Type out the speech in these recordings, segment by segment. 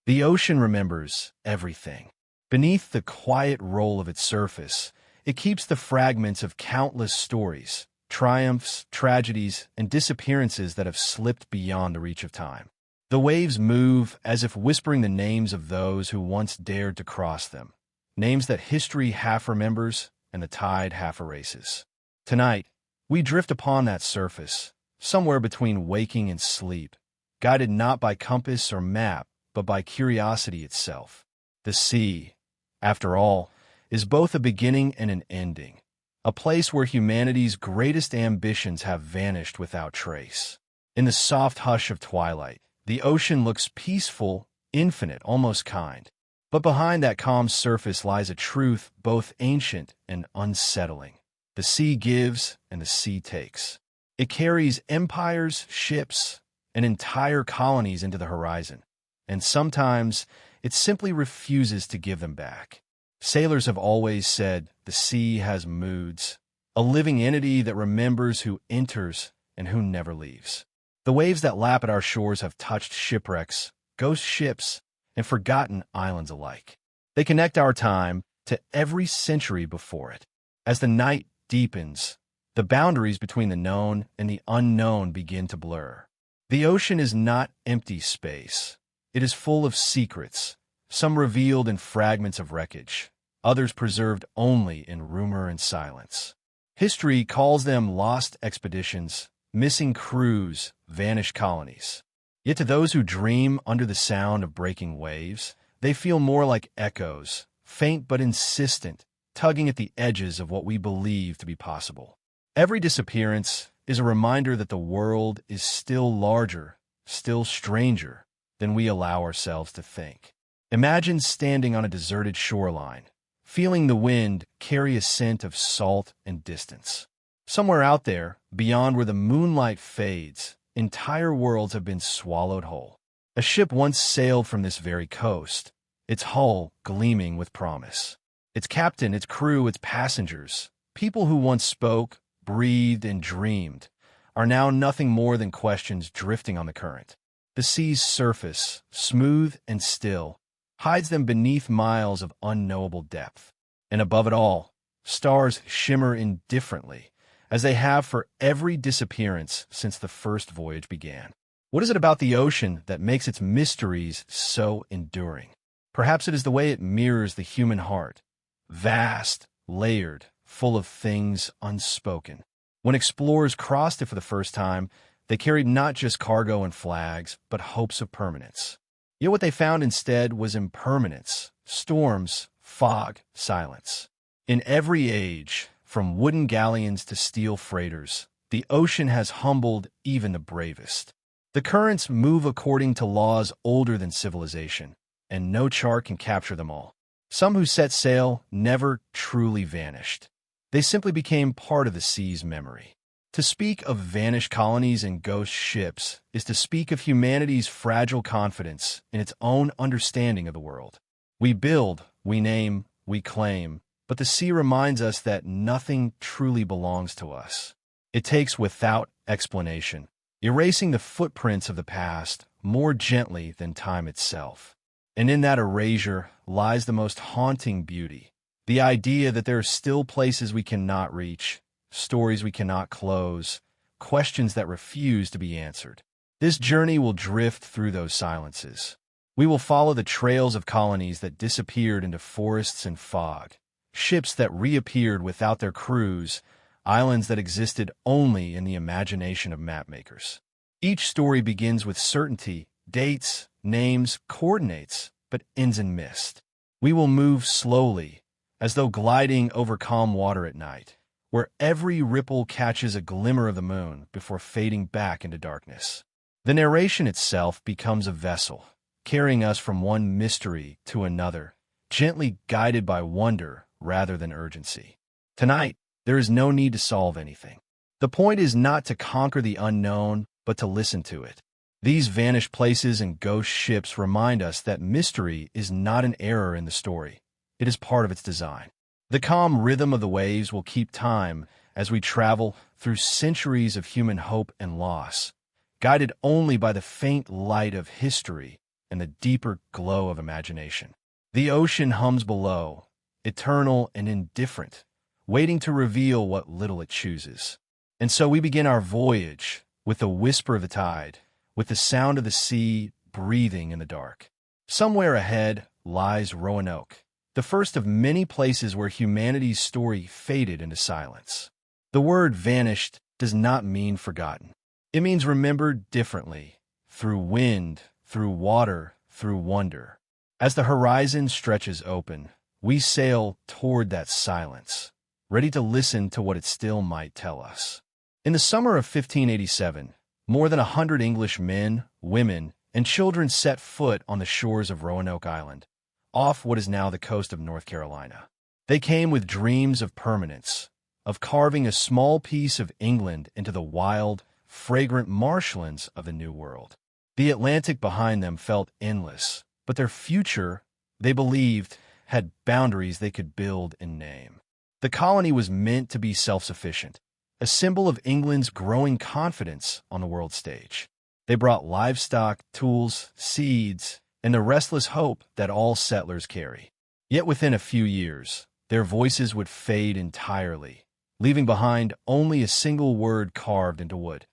The ocean remembers everything. Beneath the quiet roll of its surface, it keeps the fragments of countless stories, triumphs, tragedies, and disappearances that have slipped beyond the reach of time. The waves move as if whispering the names of those who once dared to cross them, names that history half remembers and the tide half erases. Tonight, we drift upon that surface, somewhere between waking and sleep, guided not by compass or map, but by curiosity itself. The sea, after all, is both a beginning and an ending, a place where humanity's greatest ambitions have vanished without trace. In the soft hush of twilight, the ocean looks peaceful, infinite, almost kind. But behind that calm surface lies a truth both ancient and unsettling. The sea gives and the sea takes. It carries empires, ships, and entire colonies into the horizon, and sometimes it simply refuses to give them back. Sailors have always said the sea has moods, a living entity that remembers who enters and who never leaves. The waves that lap at our shores have touched shipwrecks, ghost ships, and forgotten islands alike. They connect our time to every century before it. As the night deepens, the boundaries between the known and the unknown begin to blur. The ocean is not empty space. It is full of secrets, some revealed in fragments of wreckage, others preserved only in rumor and silence. History calls them lost expeditions, missing crews, vanished colonies. Yet to those who dream under the sound of breaking waves, they feel more like echoes, faint but insistent, tugging at the edges of what we believe to be possible. Every disappearance is a reminder that the world is still larger, still stranger than we allow ourselves to think. Imagine standing on a deserted shoreline, feeling the wind carry a scent of salt and distance. Somewhere out there, beyond where the moonlight fades, entire worlds have been swallowed whole. A ship once sailed from this very coast, its hull gleaming with promise. Its captain, its crew, its passengers, people who once spoke, breathed, and dreamed, are now nothing more than questions drifting on the current. The sea's surface, smooth and still, hides them beneath miles of unknowable depth. And above it all, stars shimmer indifferently, as they have for every disappearance since the first voyage began. What is it about the ocean that makes its mysteries so enduring? Perhaps it is the way it mirrors the human heart, vast, layered, full of things unspoken. When explorers crossed it for the first time, they carried not just cargo and flags, but hopes of permanence. Yet what they found instead was impermanence, storms, fog, silence. In every age, from wooden galleons to steel freighters, the ocean has humbled even the bravest. The currents move according to laws older than civilization, and no chart can capture them all. Some who set sail never truly vanished. They simply became part of the sea's memory. To speak of vanished colonies and ghost ships is to speak of humanity's fragile confidence in its own understanding of the world. We build, we name, we claim, but the sea reminds us that nothing truly belongs to us. It takes without explanation, erasing the footprints of the past more gently than time itself. And in that erasure lies the most haunting beauty, the idea that there are still places we cannot reach, stories we cannot close, questions that refuse to be answered. This journey will drift through those silences. We will follow the trails of colonies that disappeared into forests and fog, ships that reappeared without their crews, islands that existed only in the imagination of mapmakers. Each story begins with certainty, dates, names, coordinates, but ends in mist. We will move slowly, as though gliding over calm water at night, where every ripple catches a glimmer of the moon before fading back into darkness. The narration itself becomes a vessel, carrying us from one mystery to another, gently guided by wonder rather than urgency. Tonight, there is no need to solve anything. The point is not to conquer the unknown, but to listen to it. These vanished places and ghost ships remind us that mystery is not an error in the story. It is part of its design. The calm rhythm of the waves will keep time as we travel through centuries of human hope and loss, guided only by the faint light of history and the deeper glow of imagination. The ocean hums below, eternal and indifferent, waiting to reveal what little it chooses. And so we begin our voyage with the whisper of the tide, with the sound of the sea breathing in the dark. Somewhere ahead lies Roanoke, the first of many places where humanity's story faded into silence. The word vanished does not mean forgotten. It means remembered differently, through wind, through water, through wonder. As the horizon stretches open, we sail toward that silence, ready to listen to what it still might tell us. In the summer of 1587, more than 100 English men, women, and children set foot on the shores of Roanoke Island, off what is now the coast of North Carolina. They came with dreams of permanence, of carving a small piece of England into the wild, fragrant marshlands of the New World. The Atlantic behind them felt endless, but their future, they believed, had boundaries they could build and name. The colony was meant to be self-sufficient, a symbol of England's growing confidence on the world stage. They brought livestock, tools, seeds, and the restless hope that all settlers carry. Yet within a few years, their voices would fade entirely, leaving behind only a single word carved into wood.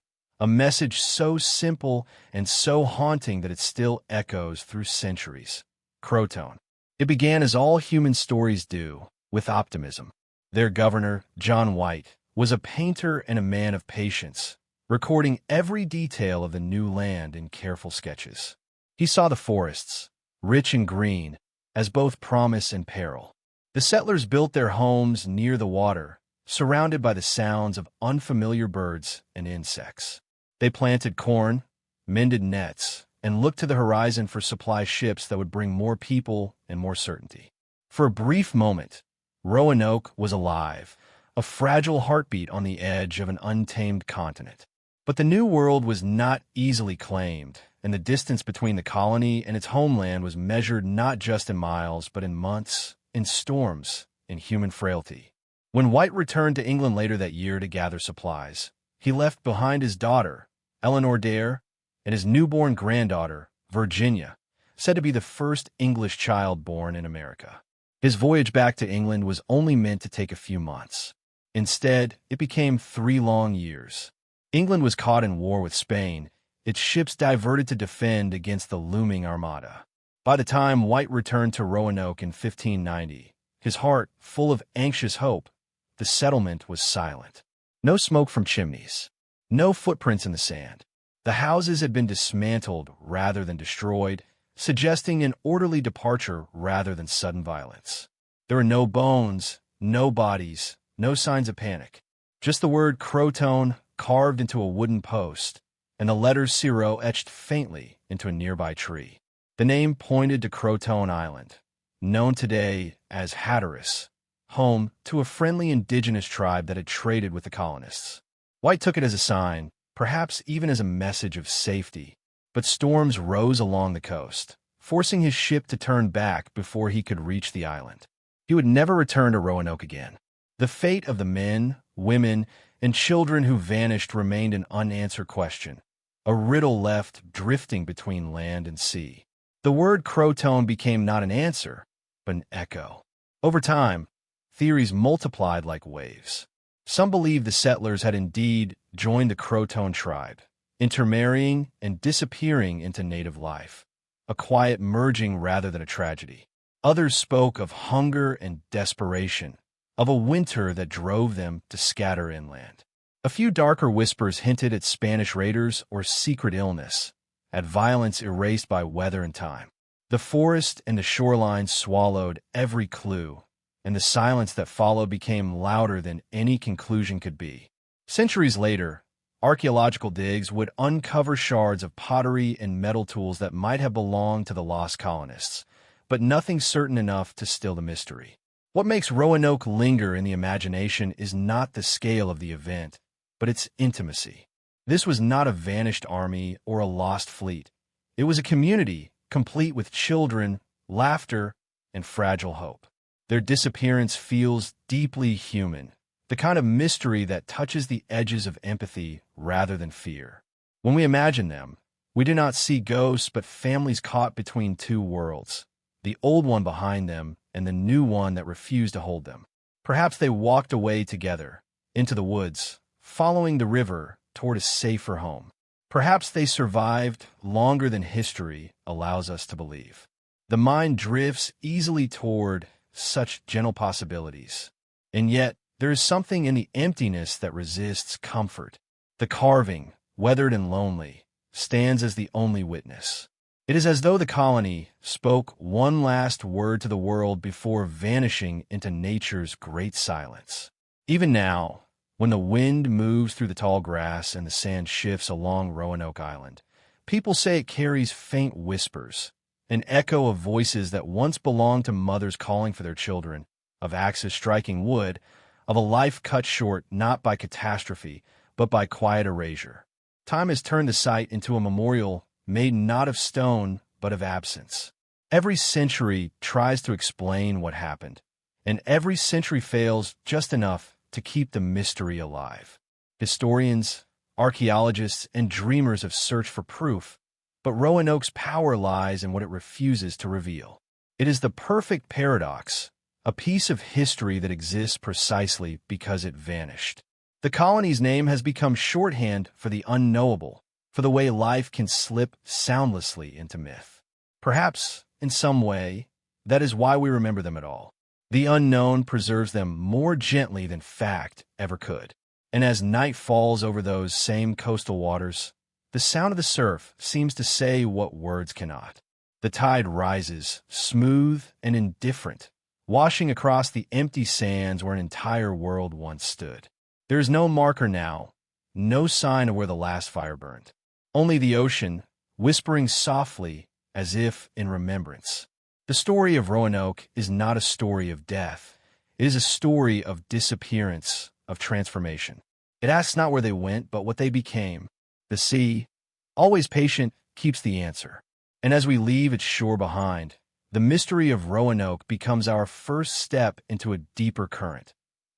A message so simple and so haunting that it still echoes through centuries. Croton. It began as all human stories do, with optimism. Their governor, John White, was a painter and a man of patience, recording every detail of the new land in careful sketches. He saw the forests, rich and green, as both promise and peril. The settlers built their homes near the water, surrounded by the sounds of unfamiliar birds and insects. They planted corn, mended nets, and looked to the horizon for supply ships that would bring more people and more certainty. For a brief moment, Roanoke was alive, a fragile heartbeat on the edge of an untamed continent. But the New World was not easily claimed, and the distance between the colony and its homeland was measured not just in miles, but in months, in storms, in human frailty. When White returned to England later that year to gather supplies, he left behind his daughter, Eleanor Dare, and his newborn granddaughter, Virginia, said to be the first English child born in America. His voyage back to England was only meant to take a few months. Instead, it became 3 long years. England was caught in war with Spain, its ships diverted to defend against the looming armada. By the time White returned to Roanoke in 1590, his heart full of anxious hope, the settlement was silent. No smoke from chimneys. No footprints in the sand. The houses had been dismantled rather than destroyed, suggesting an orderly departure rather than sudden violence. There were no bones, no bodies, no signs of panic. Just the word Croton carved into a wooden post, and the letters Ciro etched faintly into a nearby tree. The name pointed to Croton Island, known today as Hatteras, home to a friendly indigenous tribe that had traded with the colonists. White took it as a sign, perhaps even as a message of safety, but storms rose along the coast, forcing his ship to turn back before he could reach the island. He would never return to Roanoke again. The fate of the men, women, and children who vanished remained an unanswered question, a riddle left drifting between land and sea. The word Croton became not an answer, but an echo. Over time, theories multiplied like waves. Some believed the settlers had indeed joined the Croton tribe, intermarrying and disappearing into native life, a quiet merging rather than a tragedy. Others spoke of hunger and desperation, of a winter that drove them to scatter inland. A few darker whispers hinted at Spanish raiders or secret illness, at violence erased by weather and time. The forest and the shoreline swallowed every clue, and the silence that followed became louder than any conclusion could be. Centuries later, archaeological digs would uncover shards of pottery and metal tools that might have belonged to the lost colonists, but nothing certain enough to still the mystery. What makes Roanoke linger in the imagination is not the scale of the event, but its intimacy. This was not a vanished army or a lost fleet. It was a community, complete with children, laughter, and fragile hope. Their disappearance feels deeply human, the kind of mystery that touches the edges of empathy rather than fear. When we imagine them, We do not see ghosts, but families caught between two worlds, the old one behind them and the new one that refused to hold them. Perhaps they walked away together, into the woods, following the river toward a safer home. Perhaps they survived longer than history allows us to believe. The mind drifts easily toward such gentle possibilities. And yet, there is something in the emptiness that resists comfort. The carving, weathered and lonely, stands as the only witness. It is as though the colony spoke one last word to the world before vanishing into nature's great silence. Even now, when the wind moves through the tall grass and the sand shifts along Roanoke Island, people say it carries faint whispers, an echo of voices that once belonged to mothers calling for their children, of axes striking wood, of a life cut short not by catastrophe, but by quiet erasure. Time has turned the site into a memorial made not of stone, but of absence. Every century tries to explain what happened, and every century fails just enough to keep the mystery alive. Historians, archaeologists, and dreamers have searched for proof, but Roanoke's power lies in what it refuses to reveal. It is the perfect paradox, a piece of history that exists precisely because it vanished. The colony's name has become shorthand for the unknowable, for the way life can slip soundlessly into myth. Perhaps, in some way, that is why we remember them at all. The unknown preserves them more gently than fact ever could. And as night falls over those same coastal waters, the sound of the surf seems to say what words cannot. The tide rises, smooth and indifferent, washing across the empty sands where an entire world once stood. There is no marker now, no sign of where the last fire burned. Only the ocean, whispering softly as if in remembrance. The story of Roanoke is not a story of death. It is a story of disappearance, of transformation. It asks not where they went, but what they became. The sea, always patient, keeps the answer. And as we leave its shore behind, the mystery of Roanoke becomes our first step into a deeper current.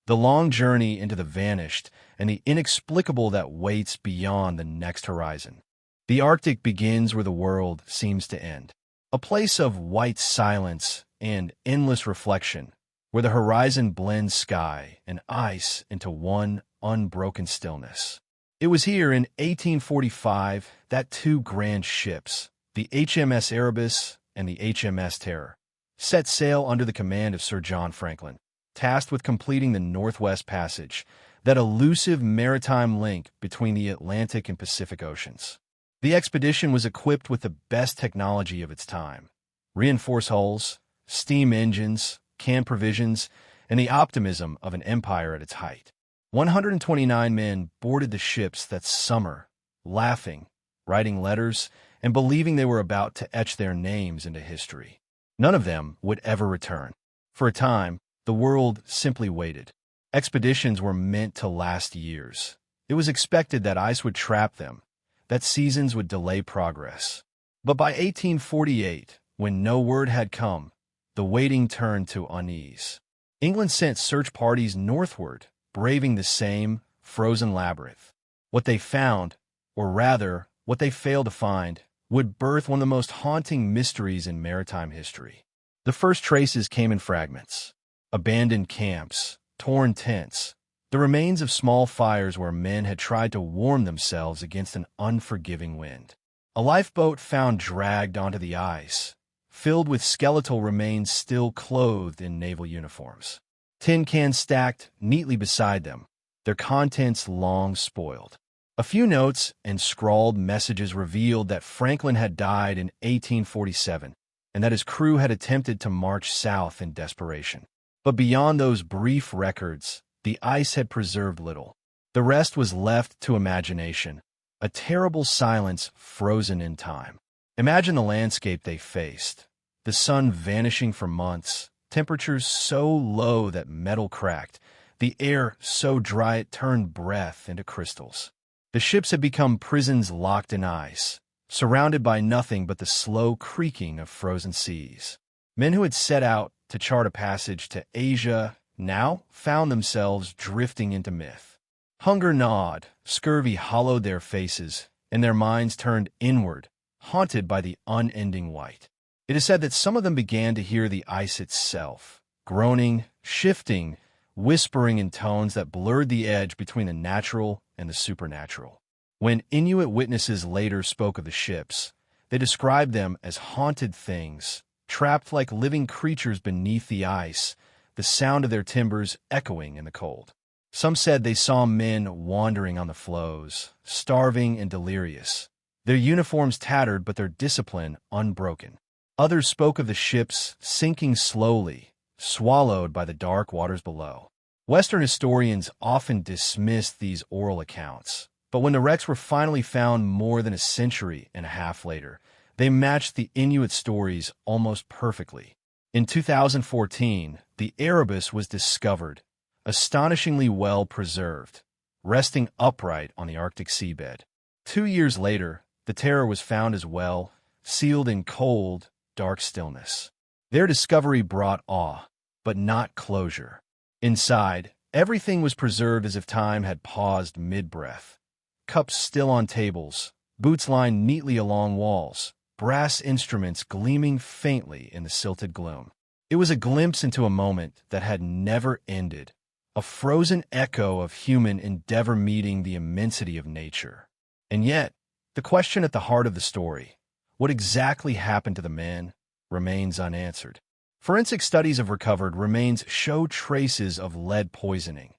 The long journey into the vanished and the inexplicable that waits beyond the next horizon. The Arctic begins where the world seems to end. A place of white silence and endless reflection, where the horizon blends sky and ice into one unbroken stillness. It was here in 1845 that two grand ships, the HMS Erebus and the HMS Terror, set sail under the command of Sir John Franklin, tasked with completing the Northwest Passage, that elusive maritime link between the Atlantic and Pacific Oceans. The expedition was equipped with the best technology of its time: reinforced hulls, steam engines, canned provisions, and the optimism of an empire at its height. 129 men boarded the ships that summer, laughing, writing letters, and believing they were about to etch their names into history. None of them would ever return. For a time, the world simply waited. Expeditions were meant to last years. It was expected that ice would trap them, that seasons would delay progress. But by 1848, when no word had come, the waiting turned to unease. England sent search parties northward, braving the same frozen labyrinth. What they found, or rather, what they failed to find, would birth one of the most haunting mysteries in maritime history. The first traces came in fragments: abandoned camps, torn tents, the remains of small fires where men had tried to warm themselves against an unforgiving wind. A lifeboat found dragged onto the ice, filled with skeletal remains still clothed in naval uniforms. Tin cans stacked neatly beside them, their contents long spoiled. A few notes and scrawled messages revealed that Franklin had died in 1847 and that his crew had attempted to march south in desperation. But beyond those brief records, the ice had preserved little. The rest was left to imagination, a terrible silence frozen in time. Imagine the landscape they faced: the sun vanishing for months, temperatures so low that metal cracked, the air so dry it turned breath into crystals. The ships had become prisons locked in ice, surrounded by nothing but the slow creaking of frozen seas. Men who had set out to chart a passage to Asia now found themselves drifting into myth. Hunger gnawed, scurvy hollowed their faces, and their minds turned inward, haunted by the unending white. It is said that some of them began to hear the ice itself, groaning, shifting, whispering in tones that blurred the edge between the natural and the supernatural. When Inuit witnesses later spoke of the ships, they described them as haunted things, trapped like living creatures beneath the ice, the sound of their timbers echoing in the cold. Some said they saw men wandering on the floes, starving and delirious, their uniforms tattered but their discipline unbroken. Others spoke of the ships sinking slowly, swallowed by the dark waters below. Western historians often dismissed these oral accounts, but when the wrecks were finally found more than a century and a half later, they matched the Inuit stories almost perfectly. In 2014, the Erebus was discovered, astonishingly well preserved, resting upright on the Arctic seabed. 2 years later, the Terror was found as well, sealed in cold, dark stillness. Their discovery brought awe, but not closure. Inside, everything was preserved as if time had paused mid-breath. Cups still on tables, boots lined neatly along walls, brass instruments gleaming faintly in the silted gloom. It was a glimpse into a moment that had never ended, a frozen echo of human endeavor meeting the immensity of nature. And yet, the question at the heart of the story, what exactly happened to the men, remains unanswered. Forensic studies of recovered remains show traces of lead poisoning,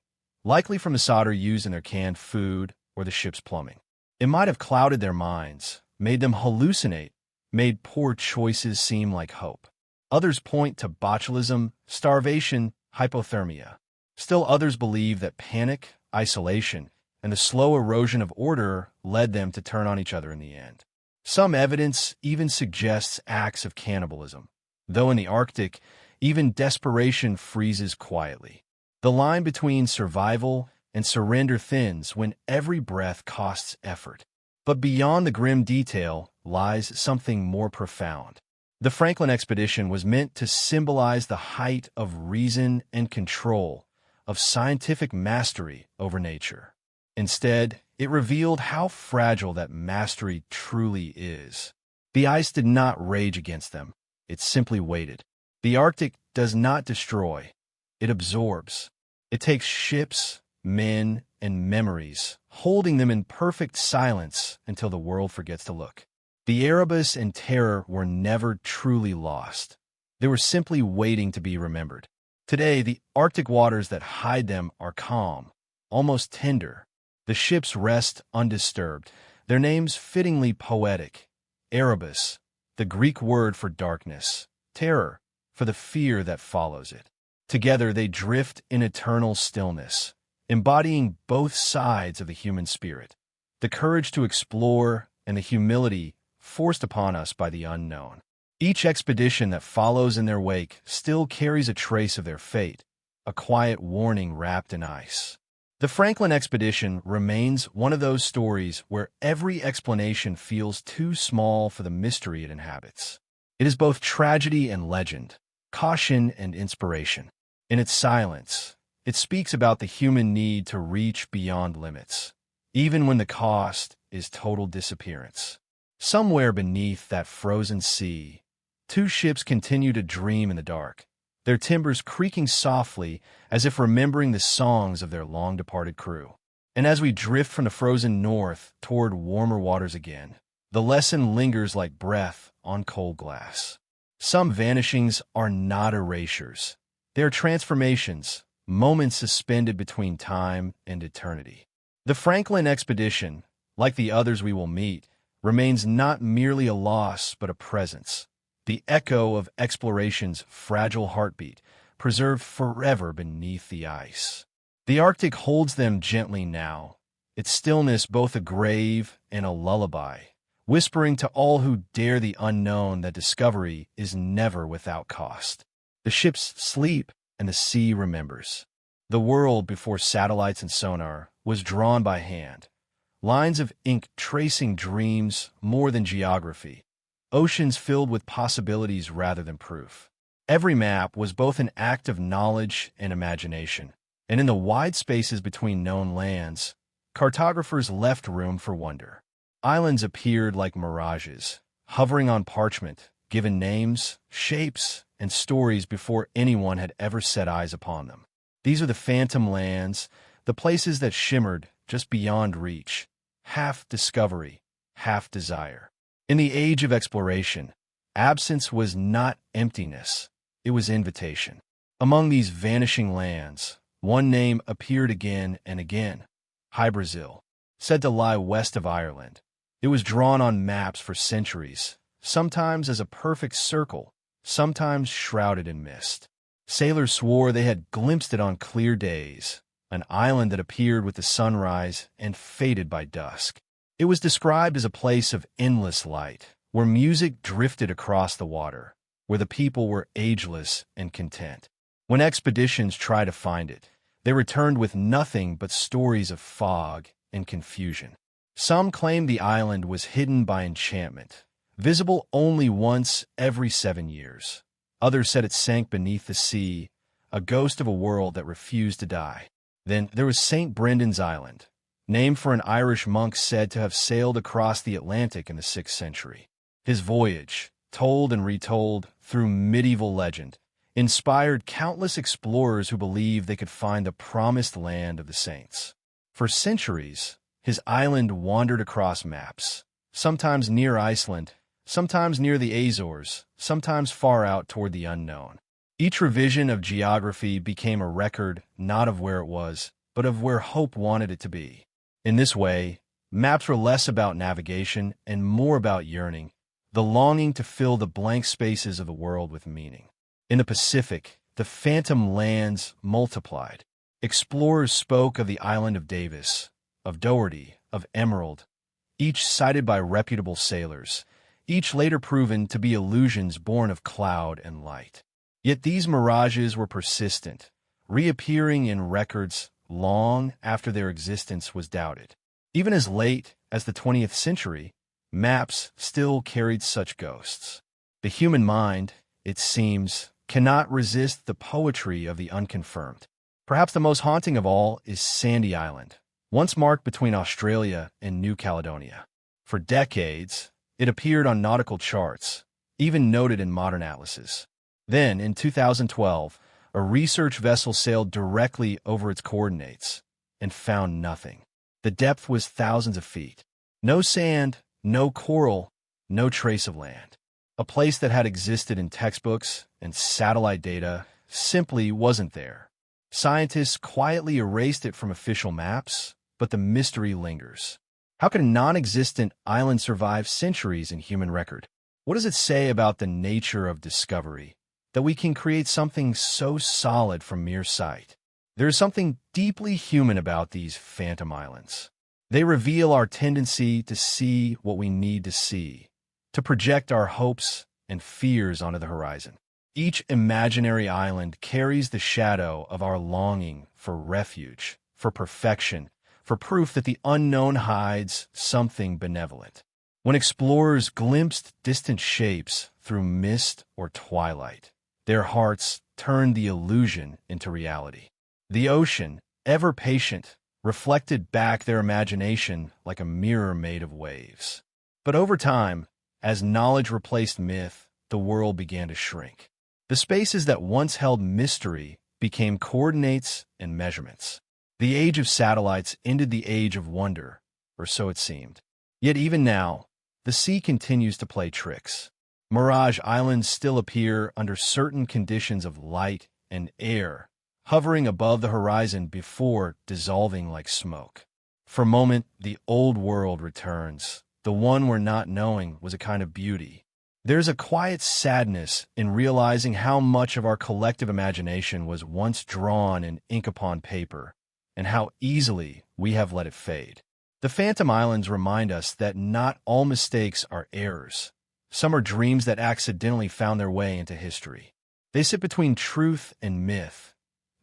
likely from the solder used in their canned food or the ship's plumbing. It might have clouded their minds, made them hallucinate, made poor choices seem like hope. Others point to botulism, starvation, hypothermia. Still others believe that panic, isolation, and the slow erosion of order led them to turn on each other in the end. Some evidence even suggests acts of cannibalism, though in the Arctic, even desperation freezes quietly. The line between survival and surrender thins when every breath costs effort. But beyond the grim detail lies something more profound. The Franklin expedition was meant to symbolize the height of reason and control, of scientific mastery over nature. Instead, it revealed how fragile that mastery truly is. The ice did not rage against them. It simply waited. The Arctic does not destroy. It absorbs. It takes ships, men, and memories, holding them in perfect silence until the world forgets to look. The Erebus and Terror were never truly lost. They were simply waiting to be remembered. Today, the Arctic waters that hide them are calm, almost tender. The ships rest undisturbed, their names fittingly poetic. Erebus, the Greek word for darkness, Terror, for the fear that follows it. Together they drift in eternal stillness, embodying both sides of the human spirit, the courage to explore and the humility forced upon us by the unknown. Each expedition that follows in their wake still carries a trace of their fate, a quiet warning wrapped in ice. The Franklin expedition remains one of those stories where every explanation feels too small for the mystery it inhabits. It is both tragedy and legend, caution and inspiration. In its silence, it speaks about the human need to reach beyond limits, even when the cost is total disappearance. Somewhere beneath that frozen sea, two ships continue to dream in the dark, their timbers creaking softly as if remembering the songs of their long-departed crew. And as we drift from the frozen north toward warmer waters again, the lesson lingers like breath on cold glass. Some vanishings are not erasures. They are transformations, moments suspended between time and eternity. The Franklin expedition, like the others we will meet, remains not merely a loss but a presence, the echo of exploration's fragile heartbeat, preserved forever beneath the ice. The Arctic holds them gently now, its stillness both a grave and a lullaby, whispering to all who dare the unknown that discovery is never without cost. The ships sleep and the sea remembers. The world before satellites and sonar was drawn by hand, lines of ink tracing dreams more than geography, oceans filled with possibilities rather than proof. Every map was both an act of knowledge and imagination, and in the wide spaces between known lands, cartographers left room for wonder. islands appeared like mirages, hovering on parchment, given names, shapes, and stories before anyone had ever set eyes upon them. These are the phantom lands, the places that shimmered just beyond reach, half discovery, half desire. In the age of exploration, absence was not emptiness, it was invitation. Among these vanishing lands, one name appeared again and again: Hy-Brasil, said to lie west of Ireland. It was drawn on maps for centuries, sometimes as a perfect circle, sometimes shrouded in mist. Sailors swore they had glimpsed it on clear days, an island that appeared with the sunrise and faded by dusk. It was described as a place of endless light, where music drifted across the water, where the people were ageless and content. When expeditions tried to find it, they returned with nothing but stories of fog and confusion. Some claimed the island was hidden by enchantment, visible only once every 7 years. Others said it sank beneath the sea, a ghost of a world that refused to die. Then there was St. Brendan's Island, named for an Irish monk said to have sailed across the Atlantic in the 6th century. His voyage, told and retold through medieval legend, inspired countless explorers who believed they could find the promised land of the saints. For centuries, his island wandered across maps, sometimes near Iceland, sometimes near the Azores, sometimes far out toward the unknown. Each revision of geography became a record not of where it was, but of where hope wanted it to be. In this way, maps were less about navigation and more about yearning, the longing to fill the blank spaces of the world with meaning. In the Pacific, the phantom lands multiplied. Explorers spoke of the island of Davis, of Doherty, of Emerald, each cited by reputable sailors, each later proven to be illusions born of cloud and light. Yet these mirages were persistent, reappearing in records long after their existence was doubted. Even as late as the 20th century, maps still carried such ghosts. The human mind, it seems, cannot resist the poetry of the unconfirmed. Perhaps the most haunting of all is Sandy Island, once marked between Australia and New Caledonia. For decades, it appeared on nautical charts, even noted in modern atlases. Then, in 2012, a research vessel sailed directly over its coordinates and found nothing. The depth was thousands of feet. No sand, no coral, no trace of land. A place that had existed in textbooks and satellite data simply wasn't there. Scientists quietly erased it from official maps, but the mystery lingers. How could a non-existent island survive centuries in human record? What does it say about the nature of discovery, that we can create something so solid from mere sight? There is something deeply human about these phantom islands. They reveal our tendency to see what we need to see, to project our hopes and fears onto the horizon. Each imaginary island carries the shadow of our longing for refuge, for perfection, for proof that the unknown hides something benevolent. When explorers glimpsed distant shapes through mist or twilight, their hearts turned the illusion into reality. The ocean, ever patient, reflected back their imagination like a mirror made of waves. But over time, as knowledge replaced myth, the world began to shrink. The spaces that once held mystery became coordinates and measurements. The age of satellites ended the age of wonder, or so it seemed. Yet even now, the sea continues to play tricks. Mirage islands still appear under certain conditions of light and air, hovering above the horizon before dissolving like smoke. For a moment, the old world returns. The one where not knowing was a kind of beauty. There's a quiet sadness in realizing how much of our collective imagination was once drawn in ink upon paper, and how easily we have let it fade. The Phantom Islands remind us that not all mistakes are errors. Some are dreams that accidentally found their way into history. They sit between truth and myth,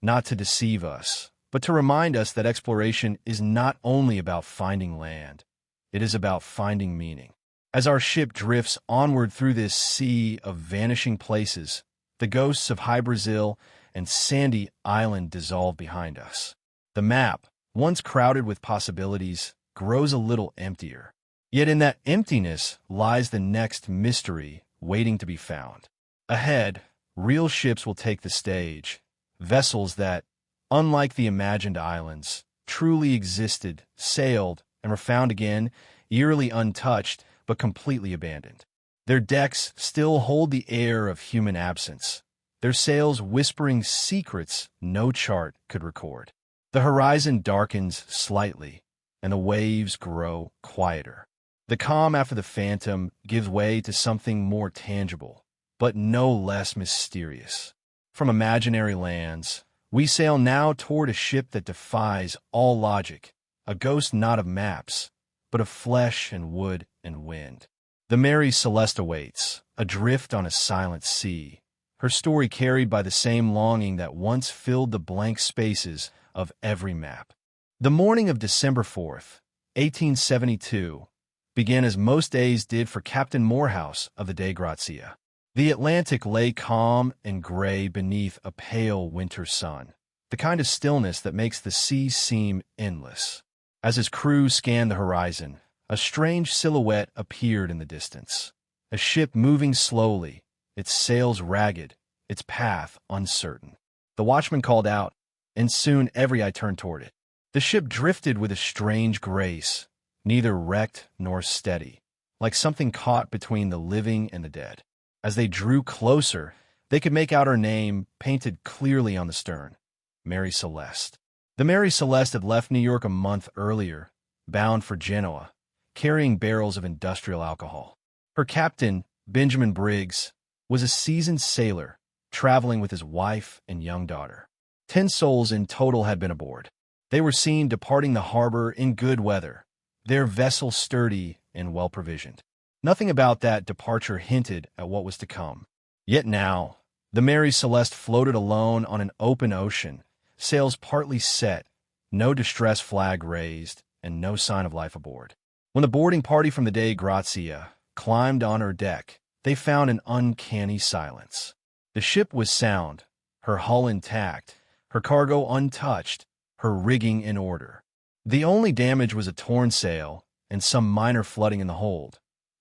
not to deceive us, but to remind us that exploration is not only about finding land, it is about finding meaning. As our ship drifts onward through this sea of vanishing places, the ghosts of Hy-Brasil and Sandy Island dissolve behind us. The map, once crowded with possibilities, grows a little emptier. Yet in that emptiness lies the next mystery waiting to be found. Ahead, real ships will take the stage, vessels that, unlike the imagined islands, truly existed, sailed, and were found again, eerily untouched but completely abandoned. Their decks still hold the air of human absence, their sails whispering secrets no chart could record. The horizon darkens slightly, and the waves grow quieter. The calm after the phantom gives way to something more tangible, but no less mysterious. From imaginary lands, we sail now toward a ship that defies all logic, a ghost not of maps, but of flesh and wood and wind. The Mary Celeste awaits, adrift on a silent sea, her story carried by the same longing that once filled the blank spaces of every map. The morning of December 4th, 1872, began as most days did for Captain Morehouse of the Dei Gratia. The Atlantic lay calm and gray beneath a pale winter sun, the kind of stillness that makes the sea seem endless. As his crew scanned the horizon, a strange silhouette appeared in the distance. A ship moving slowly, its sails ragged, its path uncertain. The watchman called out, and soon every eye turned toward it. The ship drifted with a strange grace, neither wrecked nor steady, like something caught between the living and the dead. As they drew closer, they could make out her name painted clearly on the stern, Mary Celeste. The Mary Celeste had left New York a month earlier, bound for Genoa, carrying barrels of industrial alcohol. Her captain, Benjamin Briggs, was a seasoned sailor, traveling with his wife and young daughter. 10 souls in total had been aboard. They were seen departing the harbor in good weather, their vessel sturdy and well-provisioned. Nothing about that departure hinted at what was to come. Yet now, the Mary Celeste floated alone on an open ocean, sails partly set, no distress flag raised, and no sign of life aboard. When the boarding party from the Dei Gratia climbed on her deck, they found an uncanny silence. The ship was sound, her hull intact, her cargo untouched, her rigging in order. The only damage was a torn sail and some minor flooding in the hold,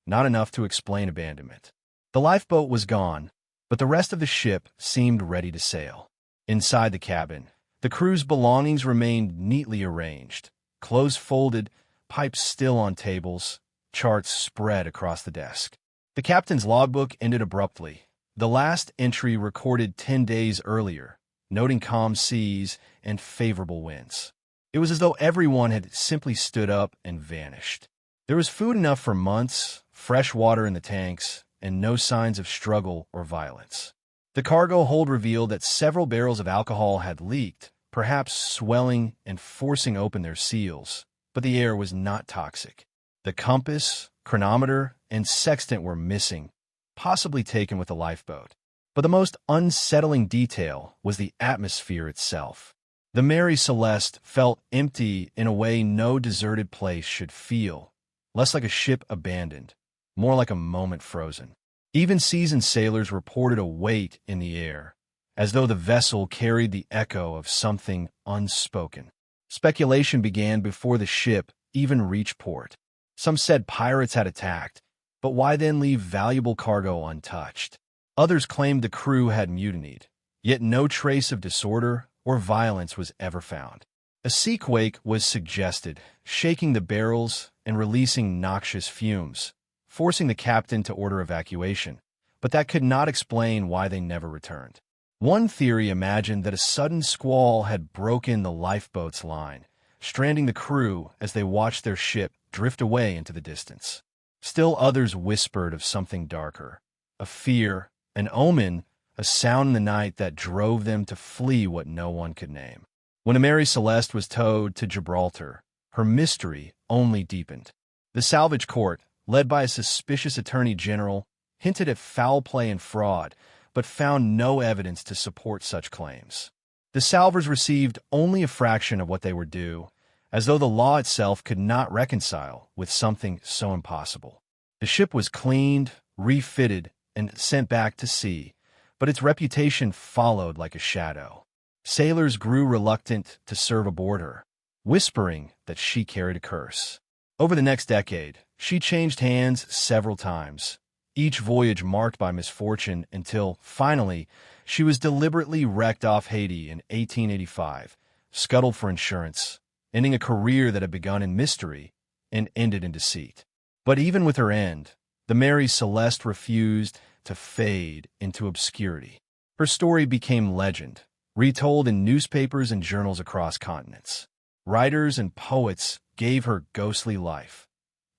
not enough to explain abandonment. The lifeboat was gone, but the rest of the ship seemed ready to sail. Inside the cabin, the crew's belongings remained neatly arranged, clothes folded, pipes still on tables, charts spread across the desk. The captain's logbook ended abruptly. The last entry recorded 10 days earlier, noting calm seas and favorable winds. It was as though everyone had simply stood up and vanished. There was food enough for months, fresh water in the tanks, and no signs of struggle or violence. The cargo hold revealed that several barrels of alcohol had leaked, perhaps swelling and forcing open their seals, but the air was not toxic. The compass, chronometer, and sextant were missing, possibly taken with the lifeboat. But the most unsettling detail was the atmosphere itself. The Mary Celeste felt empty in a way no deserted place should feel, less like a ship abandoned, more like a moment frozen. Even seasoned sailors reported a weight in the air, as though the vessel carried the echo of something unspoken. Speculation began before the ship even reached port. Some said pirates had attacked, but why then leave valuable cargo untouched? Others claimed the crew had mutinied, yet no trace of disorder or violence was ever found. A seaquake was suggested, shaking the barrels and releasing noxious fumes, forcing the captain to order evacuation, but that could not explain why they never returned. One theory imagined that a sudden squall had broken the lifeboat's line, stranding the crew as they watched their ship drift away into the distance. Still others whispered of something darker, a fear, an omen, a sound in the night that drove them to flee what no one could name. When the Mary Celeste was towed to Gibraltar, her mystery only deepened. The salvage court, led by a suspicious attorney general, hinted at foul play and fraud, but found no evidence to support such claims. The salvors received only a fraction of what they were due, as though the law itself could not reconcile with something so impossible. The ship was cleaned, refitted, and sent back to sea, but its reputation followed like a shadow. Sailors grew reluctant to serve aboard her, whispering that she carried a curse. Over the next decade, she changed hands several times, each voyage marked by misfortune until, finally, she was deliberately wrecked off Haiti in 1885, scuttled for insurance, ending a career that had begun in mystery and ended in deceit. But even with her end, the Mary Celeste refused to fade into obscurity. Her story became legend, retold in newspapers and journals across continents. Writers and poets gave her ghostly life.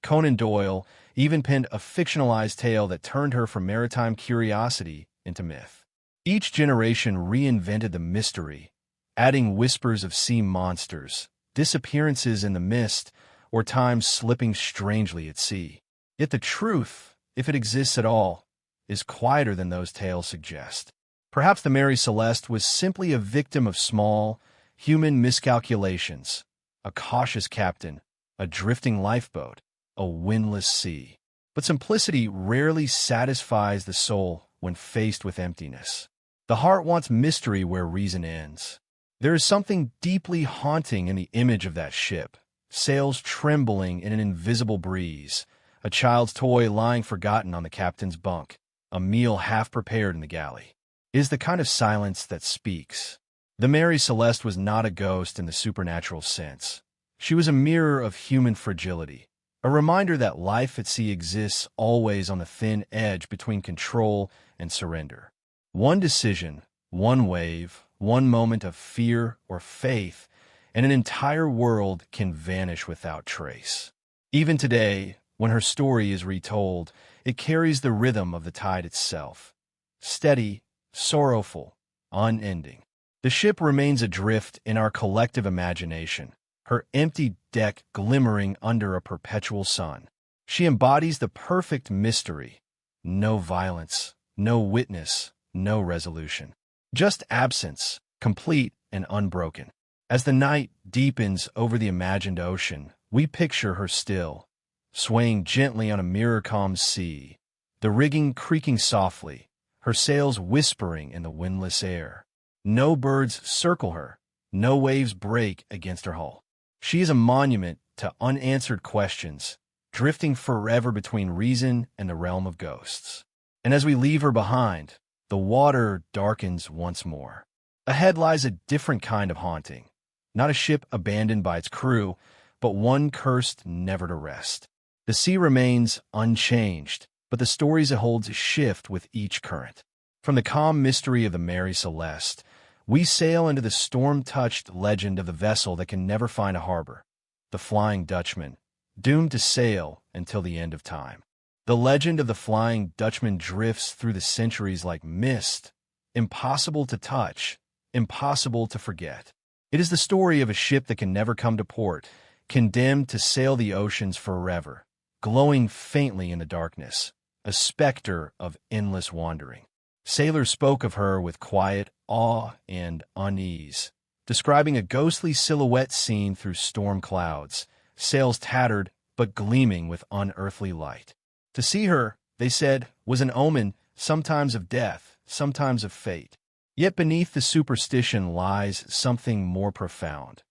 Conan Doyle even penned a fictionalized tale that turned her from maritime curiosity into myth. Each generation reinvented the mystery, adding whispers of sea monsters, disappearances in the mist, or times slipping strangely at sea. Yet the truth, if it exists at all, is quieter than those tales suggest. Perhaps the Mary Celeste was simply a victim of small, human miscalculations, a cautious captain, a drifting lifeboat, a windless sea. But simplicity rarely satisfies the soul when faced with emptiness. The heart wants mystery where reason ends. There is something deeply haunting in the image of that ship, sails trembling in an invisible breeze, a child's toy lying forgotten on the captain's bunk, a meal half prepared in the galley. It is the kind of silence that speaks. The Mary Celeste was not a ghost in the supernatural sense. She was a mirror of human fragility, a reminder that life at sea exists always on the thin edge between control and surrender. One decision, one wave, one moment of fear or faith, and an entire world can vanish without trace. Even today, when her story is retold, it carries the rhythm of the tide itself. Steady, sorrowful, unending. The ship remains adrift in our collective imagination, her empty deck glimmering under a perpetual sun. She embodies the perfect mystery. No violence, no witness, no resolution. Just absence, complete and unbroken. As the night deepens over the imagined ocean, we picture her still, swaying gently on a mirror-calm sea, the rigging creaking softly, her sails whispering in the windless air. No birds circle her, no waves break against her hull. She is a monument to unanswered questions, drifting forever between reason and the realm of ghosts. And as we leave her behind, the water darkens once more. Ahead lies a different kind of haunting. Not a ship abandoned by its crew, but one cursed never to rest. The sea remains unchanged, but the stories it holds shift with each current. From the calm mystery of the Mary Celeste, we sail into the storm-touched legend of the vessel that can never find a harbor, the Flying Dutchman, doomed to sail until the end of time. The legend of the Flying Dutchman drifts through the centuries like mist, impossible to touch, impossible to forget. It is the story of a ship that can never come to port, condemned to sail the oceans forever, glowing faintly in the darkness, a specter of endless wandering. Sailors spoke of her with quiet awe and unease, describing a ghostly silhouette seen through storm clouds, sails tattered but gleaming with unearthly light. To see her, they said, was an omen sometimes of death, sometimes of fate. Yet beneath the superstition lies something more profound,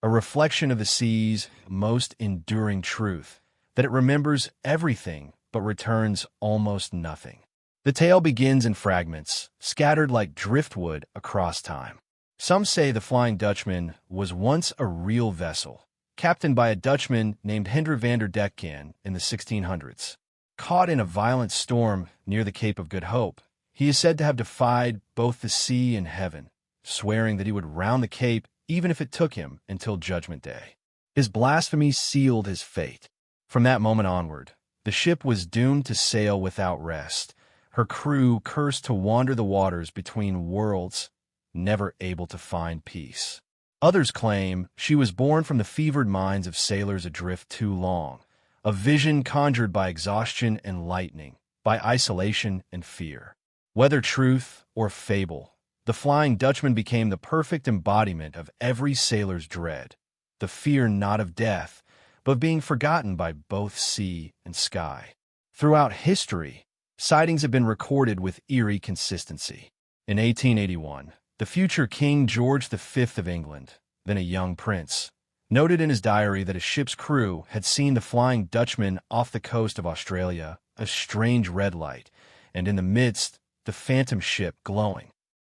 a reflection of the sea's most enduring truth, that it remembers everything but returns almost nothing. The tale begins in fragments, scattered like driftwood across time. Some say the Flying Dutchman was once a real vessel, captained by a Dutchman named Hendrik van der Decken in the 1600s. Caught in a violent storm near the Cape of Good Hope, he is said to have defied both the sea and heaven, swearing that he would round the Cape even if it took him until Judgment Day. His blasphemy sealed his fate. From that moment onward, the ship was doomed to sail without rest, her crew cursed to wander the waters between worlds, never able to find peace. Others claim she was born from the fevered minds of sailors adrift too long, a vision conjured by exhaustion and lightning, by isolation and fear. Whether truth or fable, the Flying Dutchman became the perfect embodiment of every sailor's dread, the fear not of death, but of being forgotten by both sea and sky. Throughout history, sightings have been recorded with eerie consistency. In 1881, the future King George V of England, then a young prince, noted in his diary that a ship's crew had seen the Flying Dutchman off the coast of Australia, a strange red light, and in the midst, the phantom ship glowing.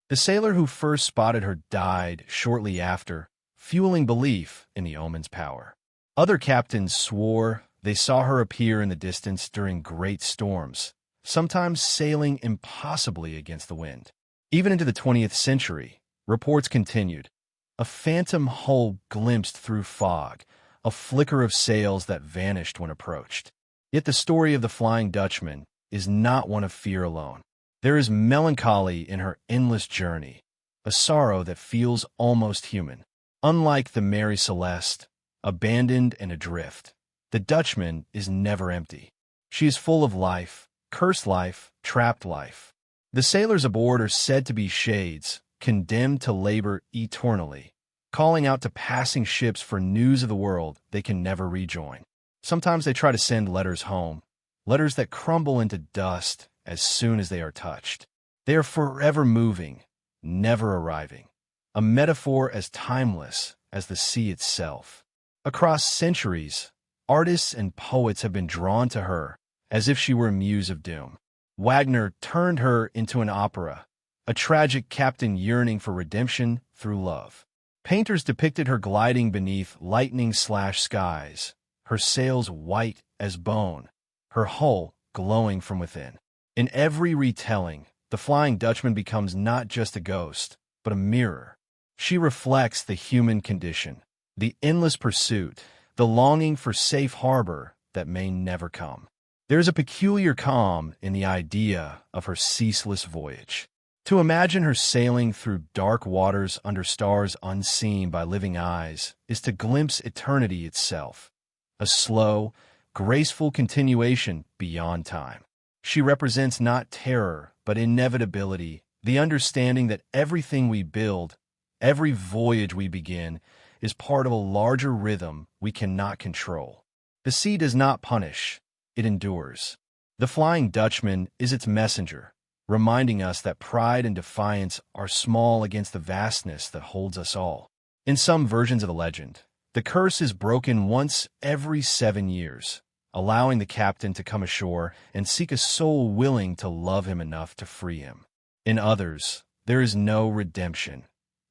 The sailor who first spotted her died shortly after, fueling belief in the omen's power. Other captains swore they saw her appear in the distance during great storms, sometimes sailing impossibly against the wind. Even into the 20th century, reports continued. A phantom hull glimpsed through fog, a flicker of sails that vanished when approached. Yet the story of the Flying Dutchman is not one of fear alone. There is melancholy in her endless journey, a sorrow that feels almost human. Unlike the Mary Celeste, abandoned and adrift, the Dutchman is never empty. She is full of life, cursed life, trapped life. The sailors aboard are said to be shades, condemned to labor eternally, calling out to passing ships for news of the world they can never rejoin. Sometimes they try to send letters home, letters that crumble into dust as soon as they are touched. They are forever moving, never arriving, a metaphor as timeless as the sea itself. Across centuries, artists and poets have been drawn to her as if she were a muse of doom. Wagner turned her into an opera, a tragic captain yearning for redemption through love. Painters depicted her gliding beneath lightning-skies, her sails white as bone, her hull glowing from within. In every retelling, the Flying Dutchman becomes not just a ghost, but a mirror. She reflects the human condition, the endless pursuit, the longing for safe harbor that may never come. There is a peculiar calm in the idea of her ceaseless voyage. To imagine her sailing through dark waters under stars unseen by living eyes is to glimpse eternity itself, a slow, graceful continuation beyond time. She represents not terror, but inevitability, the understanding that everything we build, every voyage we begin, is part of a larger rhythm we cannot control. The sea does not punish, it endures. The Flying Dutchman is its messenger, reminding us that pride and defiance are small against the vastness that holds us all. In some versions of the legend, the curse is broken once every 7 years, allowing the captain to come ashore and seek a soul willing to love him enough to free him. In others, there is no redemption,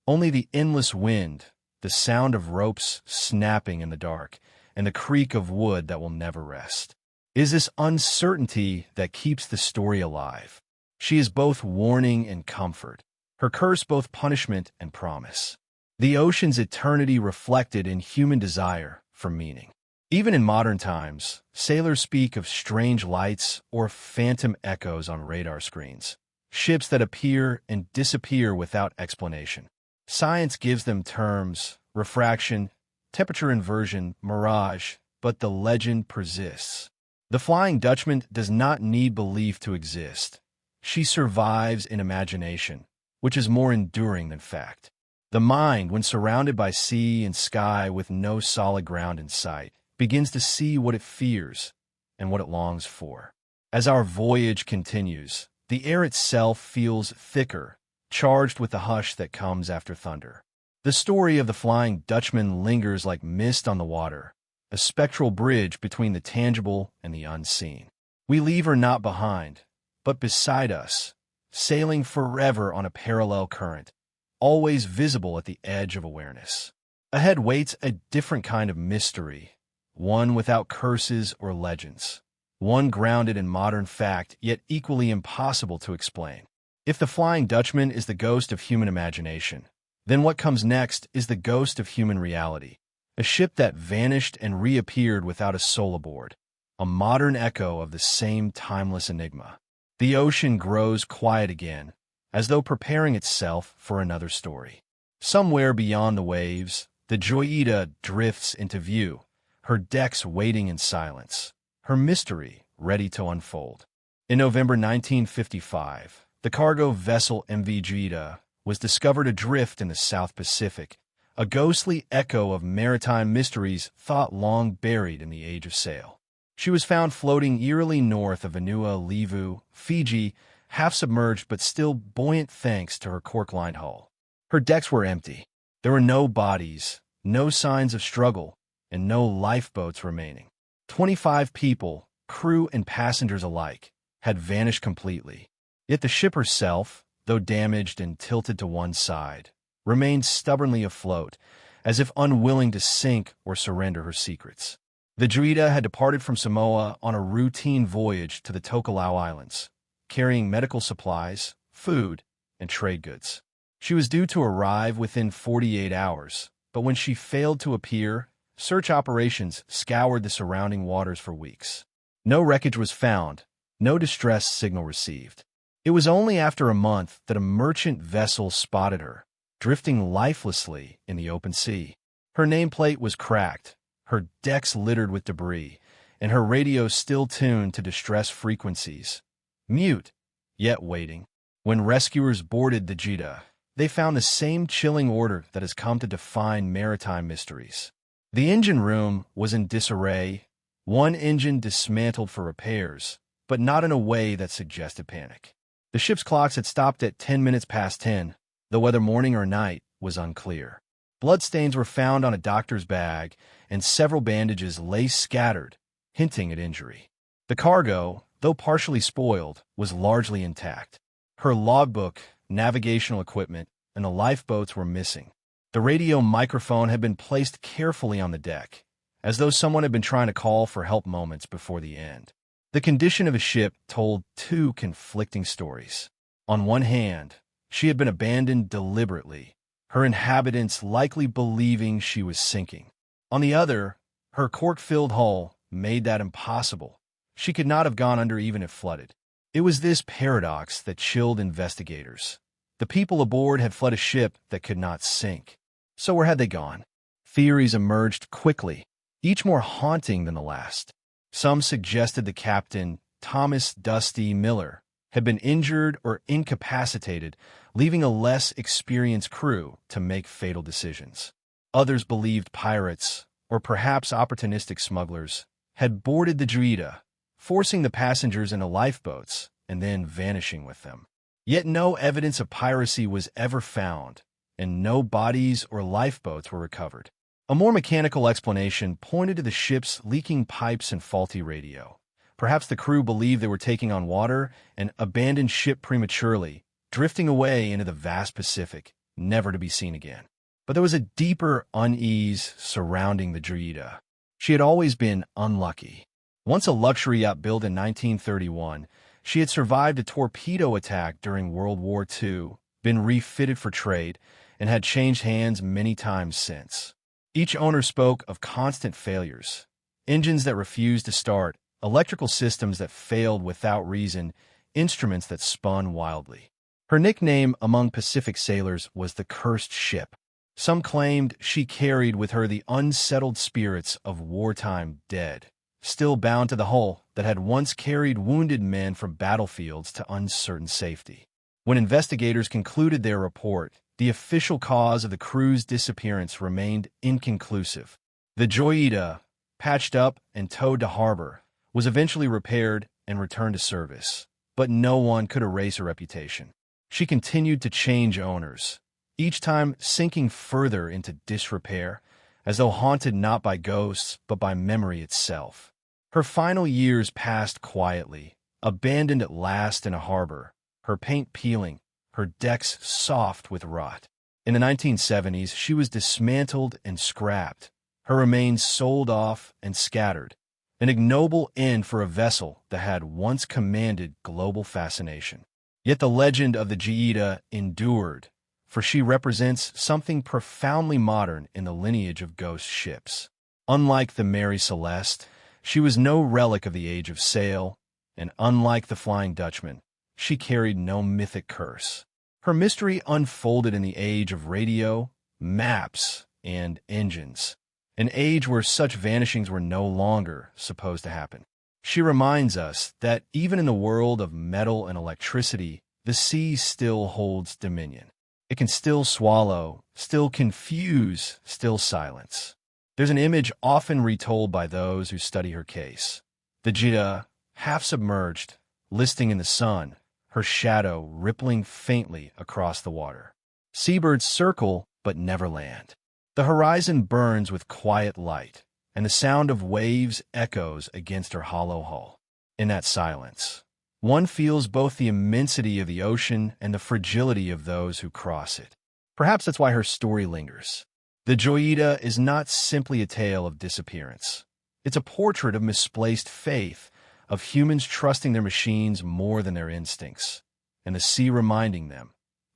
only the endless wind, the sound of ropes snapping in the dark, and the creak of wood that will never rest. It is this uncertainty that keeps the story alive. She is both warning and comfort, her curse both punishment and promise. The ocean's eternity reflected in human desire for meaning. Even in modern times, sailors speak of strange lights or phantom echoes on radar screens, ships that appear and disappear without explanation. Science gives them terms, refraction, temperature inversion, mirage, but the legend persists. The Flying Dutchman does not need belief to exist. She survives in imagination, which is more enduring than fact. The mind, when surrounded by sea and sky with no solid ground in sight, begins to see what it fears and what it longs for. As our voyage continues, the air itself feels thicker, charged with the hush that comes after thunder. The story of the Flying Dutchman lingers like mist on the water, a spectral bridge between the tangible and the unseen. We leave her not behind, but beside us, sailing forever on a parallel current, always visible at the edge of awareness. Ahead waits a different kind of mystery, one without curses or legends, one grounded in modern fact, yet equally impossible to explain. If the Flying Dutchman is the ghost of human imagination, then what comes next is the ghost of human reality, a ship that vanished and reappeared without a soul aboard, a modern echo of the same timeless enigma. The ocean grows quiet again, as though preparing itself for another story. Somewhere beyond the waves, the Joyita drifts into view, her decks waiting in silence, her mystery ready to unfold. In November 1955, the cargo vessel MV Joyita was discovered adrift in the South Pacific, a ghostly echo of maritime mysteries thought long buried in the age of sail. She was found floating eerily north of Vanua Levu, Fiji, half submerged but still buoyant thanks to her cork-lined hull. Her decks were empty. There were no bodies, no signs of struggle, and no lifeboats remaining. 25 people, crew and passengers alike, had vanished completely. Yet the ship herself, though damaged and tilted to one side, remained stubbornly afloat, as if unwilling to sink or surrender her secrets. The Drita had departed from Samoa on a routine voyage to the Tokelau Islands, carrying medical supplies, food, and trade goods. She was due to arrive within 48 hours, but when she failed to appear, search operations scoured the surrounding waters for weeks. No wreckage was found, no distress signal received. It was only after a month that a merchant vessel spotted her, drifting lifelessly in the open sea. Her nameplate was cracked, her decks littered with debris, and her radio still tuned to distress frequencies. Mute, yet waiting. When rescuers boarded the Drita, they found the same chilling order that has come to define maritime mysteries. The engine room was in disarray, one engine dismantled for repairs, but not in a way that suggested panic. The ship's clocks had stopped at 10 minutes past 10, though whether morning or night was unclear. Bloodstains were found on a doctor's bag, and several bandages lay scattered, hinting at injury. The cargo, though partially spoiled, was largely intact. Her logbook, navigational equipment, and the lifeboats were missing. The radio microphone had been placed carefully on the deck, as though someone had been trying to call for help moments before the end. The condition of the ship told two conflicting stories. On one hand, she had been abandoned deliberately, her inhabitants likely believing she was sinking. On the other, her cork-filled hull made that impossible. She could not have gone under even if flooded. It was this paradox that chilled investigators. The people aboard had fled a ship that could not sink. So where had they gone? Theories emerged quickly, each more haunting than the last. Some suggested the captain, Thomas Dusty Miller, had been injured or incapacitated, leaving a less experienced crew to make fatal decisions. Others believed pirates, or perhaps opportunistic smugglers, had boarded the Drita, forcing the passengers into lifeboats and then vanishing with them. Yet no evidence of piracy was ever found, and no bodies or lifeboats were recovered. A more mechanical explanation pointed to the ship's leaking pipes and faulty radio. Perhaps the crew believed they were taking on water and abandoned ship prematurely, drifting away into the vast Pacific, never to be seen again. But there was a deeper unease surrounding the Drita. She had always been unlucky. Once a luxury yacht built in 1931, she had survived a torpedo attack during World War II, been refitted for trade, and had changed hands many times since. Each owner spoke of constant failures, engines that refused to start, electrical systems that failed without reason, instruments that spun wildly. Her nickname among Pacific sailors was the Cursed Ship. Some claimed she carried with her the unsettled spirits of wartime dead, still bound to the hull that had once carried wounded men from battlefields to uncertain safety. When investigators concluded their report, the official cause of the crew's disappearance remained inconclusive. The Drita, patched up and towed to harbor, was eventually repaired and returned to service, but no one could erase her reputation. She continued to change owners, each time sinking further into disrepair, as though haunted not by ghosts but by memory itself. Her final years passed quietly, abandoned at last in a harbor, her paint peeling, her decks soft with rot. In the 1970s, she was dismantled and scrapped, her remains sold off and scattered, an ignoble end for a vessel that had once commanded global fascination. Yet the legend of the Drita endured, for she represents something profoundly modern in the lineage of ghost ships. Unlike the Mary Celeste, she was no relic of the age of sail, and unlike the Flying Dutchman, she carried no mythic curse. Her mystery unfolded in the age of radio, maps, and engines, an age where such vanishings were no longer supposed to happen. She reminds us that even in the world of metal and electricity, the sea still holds dominion. It can still swallow, still confuse, still silence. There's an image often retold by those who study her case. The Drita, half submerged, listing in the sun, her shadow rippling faintly across the water. Seabirds circle but never land. The horizon burns with quiet light, and the sound of waves echoes against her hollow hull. In that silence, one feels both the immensity of the ocean and the fragility of those who cross it. Perhaps that's why her story lingers. The Joyita is not simply a tale of disappearance. It's a portrait of misplaced faith, of humans trusting their machines more than their instincts, and the sea reminding them,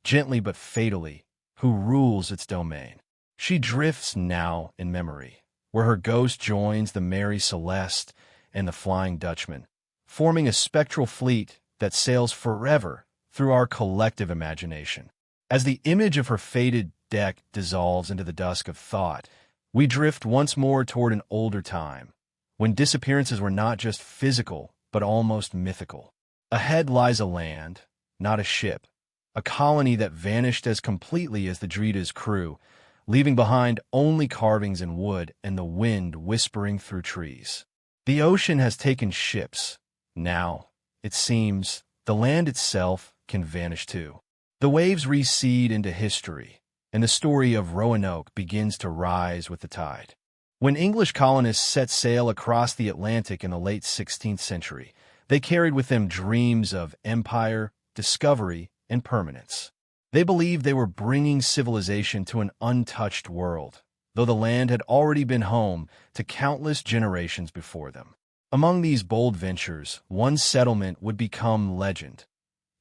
gently but fatally, who rules its domain. She drifts now in memory, where her ghost joins the Mary Celeste and the Flying Dutchman, forming a spectral fleet that sails forever through our collective imagination. As the image of her fated deck dissolves into the dusk of thought, we drift once more toward an older time, when disappearances were not just physical, but almost mythical. Ahead lies a land, not a ship, a colony that vanished as completely as the Joyita's crew, leaving behind only carvings in wood and the wind whispering through trees. The ocean has taken ships. Now, it seems, the land itself can vanish too. The waves recede into history, and the story of Roanoke begins to rise with the tide. When English colonists set sail across the Atlantic in the late 16th century, they carried with them dreams of empire, discovery, and permanence. They believed they were bringing civilization to an untouched world, though the land had already been home to countless generations before them. Among these bold ventures, one settlement would become legend,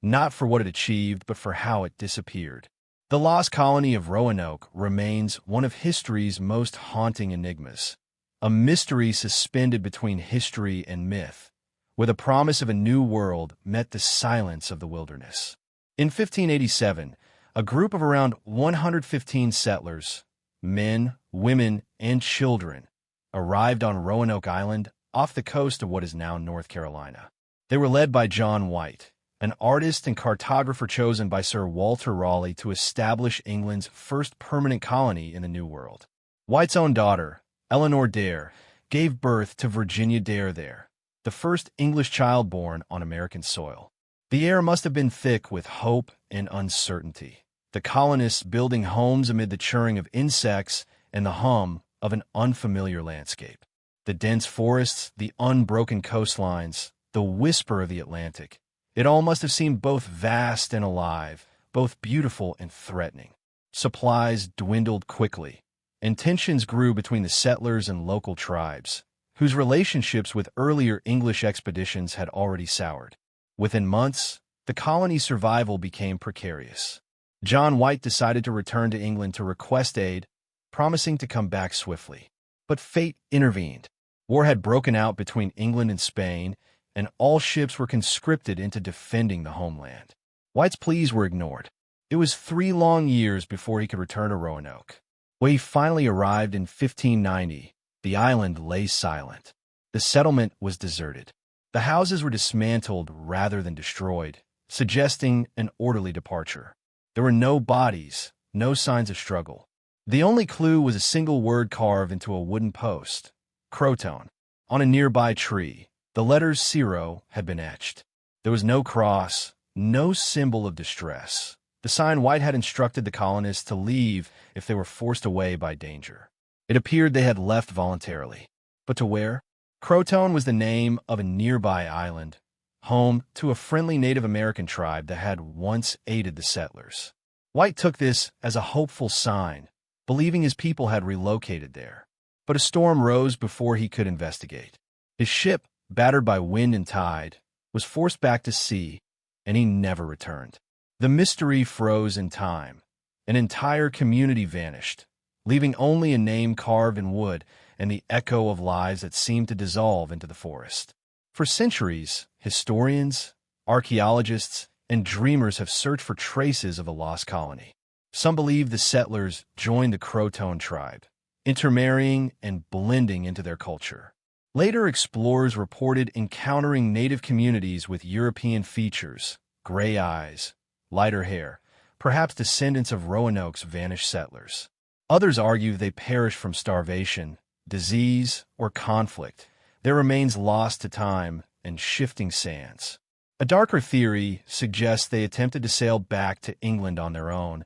not for what it achieved, but for how it disappeared. The lost colony of Roanoke remains one of history's most haunting enigmas, a mystery suspended between history and myth, where the promise of a new world met the silence of the wilderness. In 1587, a group of around 115 settlers, men, women, and children, arrived on Roanoke Island off the coast of what is now North Carolina. They were led by John White, an artist and cartographer chosen by Sir Walter Raleigh to establish England's first permanent colony in the New World. White's own daughter, Eleanor Dare, gave birth to Virginia Dare there, the first English child born on American soil. The air must have been thick with hope and uncertainty, the colonists building homes amid the churring of insects and the hum of an unfamiliar landscape. The dense forests, the unbroken coastlines, the whisper of the Atlantic, it all must have seemed both vast and alive, both beautiful and threatening. Supplies dwindled quickly, and tensions grew between the settlers and local tribes, whose relationships with earlier English expeditions had already soured. Within months, the colony's survival became precarious. John White decided to return to England to request aid, promising to come back swiftly. But fate intervened. War had broken out between England and Spain, and all ships were conscripted into defending the homeland. White's pleas were ignored. It was 3 long years before he could return to Roanoke. When he finally arrived in 1590, the island lay silent. The settlement was deserted. The houses were dismantled rather than destroyed, suggesting an orderly departure. There were no bodies, no signs of struggle. The only clue was a single word carved into a wooden post, Croton. On a nearby tree, the letters Zero had been etched. There was no cross, no symbol of distress. The sign White had instructed the colonists to leave if they were forced away by danger. It appeared they had left voluntarily. But to where? Croton was the name of a nearby island, home to a friendly Native American tribe that had once aided the settlers. White took this as a hopeful sign, believing his people had relocated there. But a storm rose before he could investigate. His ship, battered by wind and tide, was forced back to sea, and he never returned. The mystery froze in time. An entire community vanished, leaving only a name carved in wood and the echo of lives that seemed to dissolve into the forest. For centuries, historians, archaeologists, and dreamers have searched for traces of the lost colony. Some believe the settlers joined the Croton tribe, intermarrying and blending into their culture. Later explorers reported encountering native communities with European features, gray eyes, lighter hair, perhaps descendants of Roanoke's vanished settlers. Others argue they perished from starvation, disease, or conflict, their remains lost to time and shifting sands. A darker theory suggests they attempted to sail back to England on their own,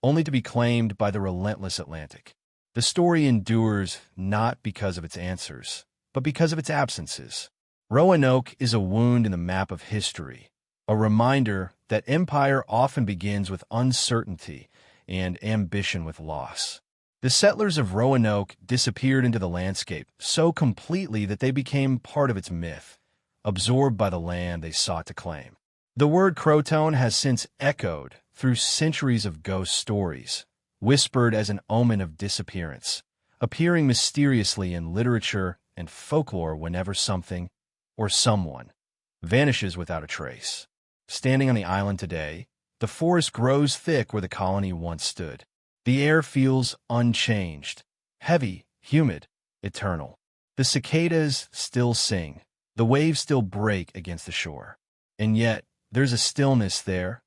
only to be claimed by the relentless Atlantic. The story endures not because of its answers, but because of its absences. Roanoke is a wound in the map of history, a reminder that empire often begins with uncertainty and ambition with loss. The settlers of Roanoke disappeared into the landscape so completely that they became part of its myth, absorbed by the land they sought to claim. The word Croton has since echoed through centuries of ghost stories, whispered as an omen of disappearance, appearing mysteriously in literature and folklore whenever something or someone vanishes without a trace. Standing on the island today, the forest grows thick where the colony once stood. The air feels unchanged, heavy, humid, eternal. The cicadas still sing, the waves still break against the shore. And yet, there's a stillness there,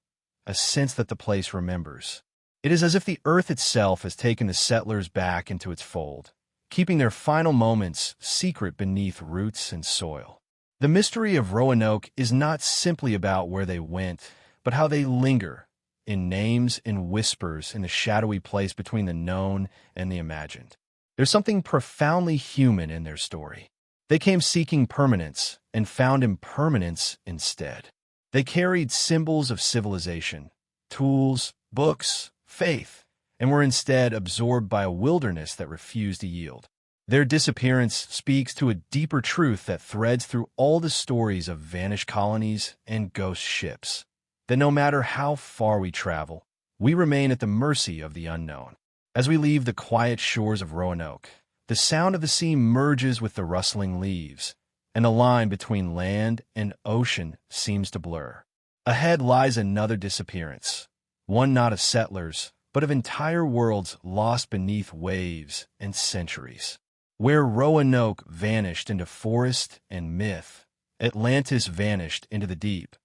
a sense that the place remembers. It is as if the earth itself has taken the settlers back into its fold, keeping their final moments secret beneath roots and soil. The mystery of Roanoke is not simply about where they went, but how they linger, in names and whispers in the shadowy place between the known and the imagined. There's something profoundly human in their story. They came seeking permanence and found impermanence instead. They carried symbols of civilization, tools, books, faith, and were instead absorbed by a wilderness that refused to yield. Their disappearance speaks to a deeper truth that threads through all the stories of vanished colonies and ghost ships, that no matter how far we travel, we remain at the mercy of the unknown. As we leave the quiet shores of Roanoke, the sound of the sea merges with the rustling leaves, and the line between land and ocean seems to blur. Ahead lies another disappearance, one not of settlers, but of entire worlds lost beneath waves and centuries. Where Roanoke vanished into forest and myth, Atlantis vanished into the deep,